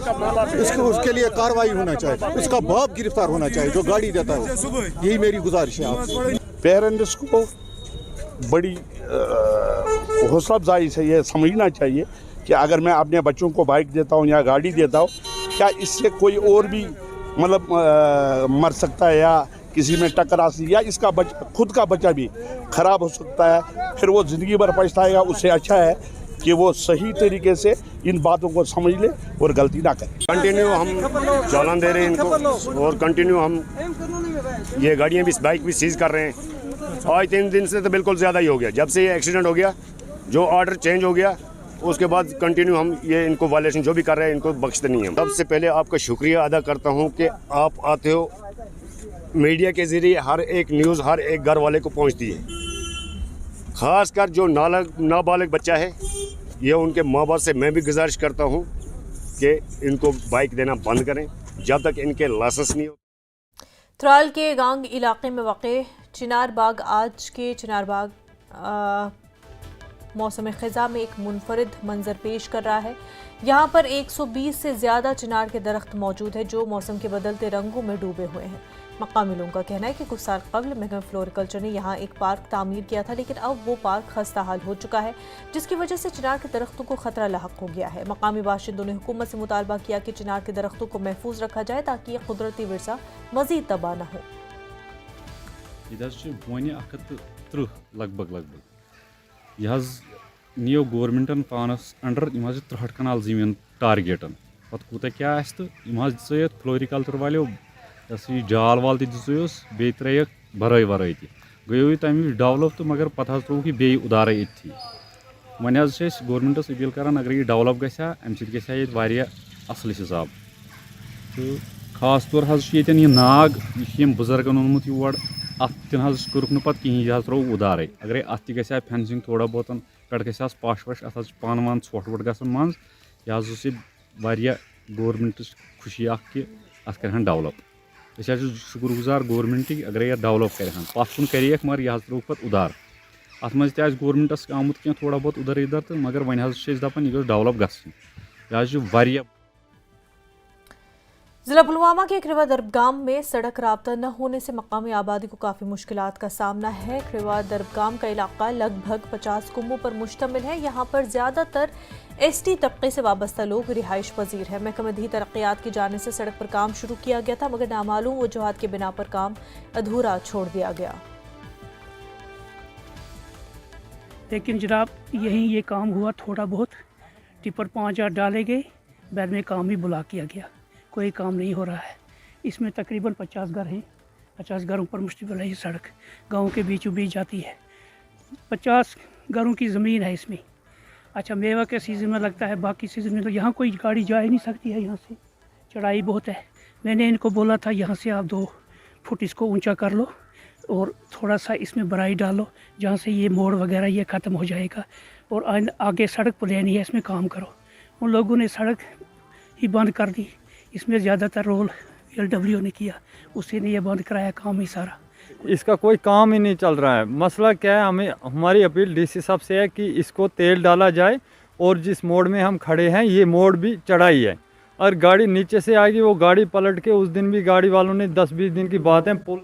उसके लिए कार्रवाई होना चाहिए, उसका बाप गिरफ्तार होना चाहिए जो गाड़ी देता है। यही मेरी गुजारिश है आपसे। पेरेंट्स को बड़ी हौसला अफजाई से ये समझना चाहिए कि अगर मैं अपने बच्चों को बाइक देता हूँ या गाड़ी देता हूँ, क्या इससे कोई और भी मतलब मर सकता है या किसी में टक्कर आ सकती या इसका खुद का बच्चा भी ख़राब हो सकता है, फिर वो ज़िंदगी भर पछताएगा। उससे अच्छा है कि वो सही तरीके से इन बातों को समझ ले और गलती ना करे। कंटिन्यू हम चालान दे रहे हैं इनको और कंटिन्यू हम ये गाड़ियाँ भी बाइक भी सीज कर रहे हैं। आज 3 दिन से तो बिल्कुल ज़्यादा ही हो गया, जब से ये एक्सीडेंट हो गया, जो ऑर्डर चेंज हो गया उसके बाद कंटिन्यू हम ये इनको वायलेशन जो भी कर रहे हैं इनको बख्शते नहीं हैं। सबसे पहले आपका शुक्रिया अदा करता हूँ कि आप आते हो, मीडिया के ज़रिए हर एक न्यूज़ हर एक घर वाले को पहुँचती है। ख़ासकर जो नाबालिग बच्चा है, ये उनके माँ बाप से मैं भी गुजारिश करता हूँ कि इनको बाइक देना बंद करें जब तक इनके लाइसेंस नहीं हो। त्राल के गांग इलाके में वाक़े चिनार बाग आज के चिनार बाग मौसम ख़िज़ा में एक मुनफरिद मंजर पेश कर रहा है। यहाँ पर 120 से ज़्यादा चिनार के दरख्त मौजूद है जो मौसम के बदलते रंगों में डूबे हुए हैं। मकामी लोगों का कहना है कि कुछ साल कबल महकमा फ्लोरिकल्चर ने यहाँ एक पार्क तामीर किया था, लेकिन अब वो पार्क खस्ता हाल हो चुका है, जिसकी वजह से चिनार के दरख्तों को खतरा लाहक हो गया है। मकामी बाशिंदों ने हुकूमत से मुतालबा किया कि चिनार के दरख्तों को महफूज रखा जाए ताकि यह कुदरती विरसा मजीद तबाह न हो। लगभग यह नियो गवर्नमेंटन पानस अंडर 63 कनाल जमीन टारगेटन पत कूत क्या तो फ्लोरिकल्चर वालों जाल वाल दिस बे त्रेक बरई वरई गयो तमें डेवलप तो मगर पत त्रोक बे उदारे इतनी वन गवर्नमेंटस अपील करान अगर यह डेवलप गया अम सह असल हिसाब तो खास तौर ये नाग यह बुजुर्गन ओनमुत योर अत तुक पे कहीं यह त्रो उदारे अगर अत फेंसिंग थोड़ा बहुत पे गई पश वश अत पान वान ोट वोट ग मज यह गवर्नमेंट खुशी कि अत कर डेवलप शुक्र गुजार गवर्नमेंट अगर यह डेवलप कर पत कुन कर मगर यह त्रोक पे उदार अत मज गवर्नमेंटस आमुत क्या थोड़ा बहुत उधर इधर तो मगर वन दपान यह डेवलप गया। जिला पुलवामा के खिरवा दरबगाम में सड़क राब्ता न होने से मकामी आबादी को काफ़ी मुश्किलात का सामना है। खिरवा दरबगाम का इलाका लगभग 50 कुंबों पर मुश्तमिल है। यहाँ पर ज़्यादातर एसटी तबके से वाबस्ता लोग रिहाइश पजीर है। महकमा दी तरक्यात की जाने से सड़क पर काम शुरू किया गया था, मगर नामालूम वजूहात के बिना पर काम अधूरा छोड़ दिया गया। लेकिन जनाब यहीं ये काम हुआ, थोड़ा बहुत टिपर 5 डाले गए, बाद में काम ही बुला किया गया, कोई काम नहीं हो रहा है। इसमें तकरीबन 50 घर हैं, 50 घरों पर मुश्तमिल है ये सड़क, गांव के बीचों बीच जाती है। 50 घरों की ज़मीन है इसमें। अच्छा, मेवा के सीज़न में लगता है, बाकी सीज़न में तो यहाँ कोई गाड़ी जा ही नहीं सकती है, यहाँ से चढ़ाई बहुत है। मैंने इनको बोला था यहाँ से आप 2 फुट इसको ऊंचा कर लो और थोड़ा सा इसमें बराई डालो, जहाँ से ये मोड़ वगैरह ये ख़त्म हो जाएगा। और आगे सड़क प्लेन ही है, इसमें काम करो। उन लोगों ने सड़क ही बंद कर दी, इसमें ज़्यादातर रोल LW ने किया, उसी ने ये बंद कराया काम ही सारा। इसका कोई काम ही नहीं चल रहा है। मसला क्या है, हमें हमारी अपील DC साहब से है कि इसको तेल डाला जाए और जिस मोड़ में हम खड़े हैं ये मोड़ भी चढ़ाई है, और गाड़ी नीचे से आएगी वो गाड़ी पलट के, उस दिन भी गाड़ी वालों ने 10-20 दिन की बात है पुल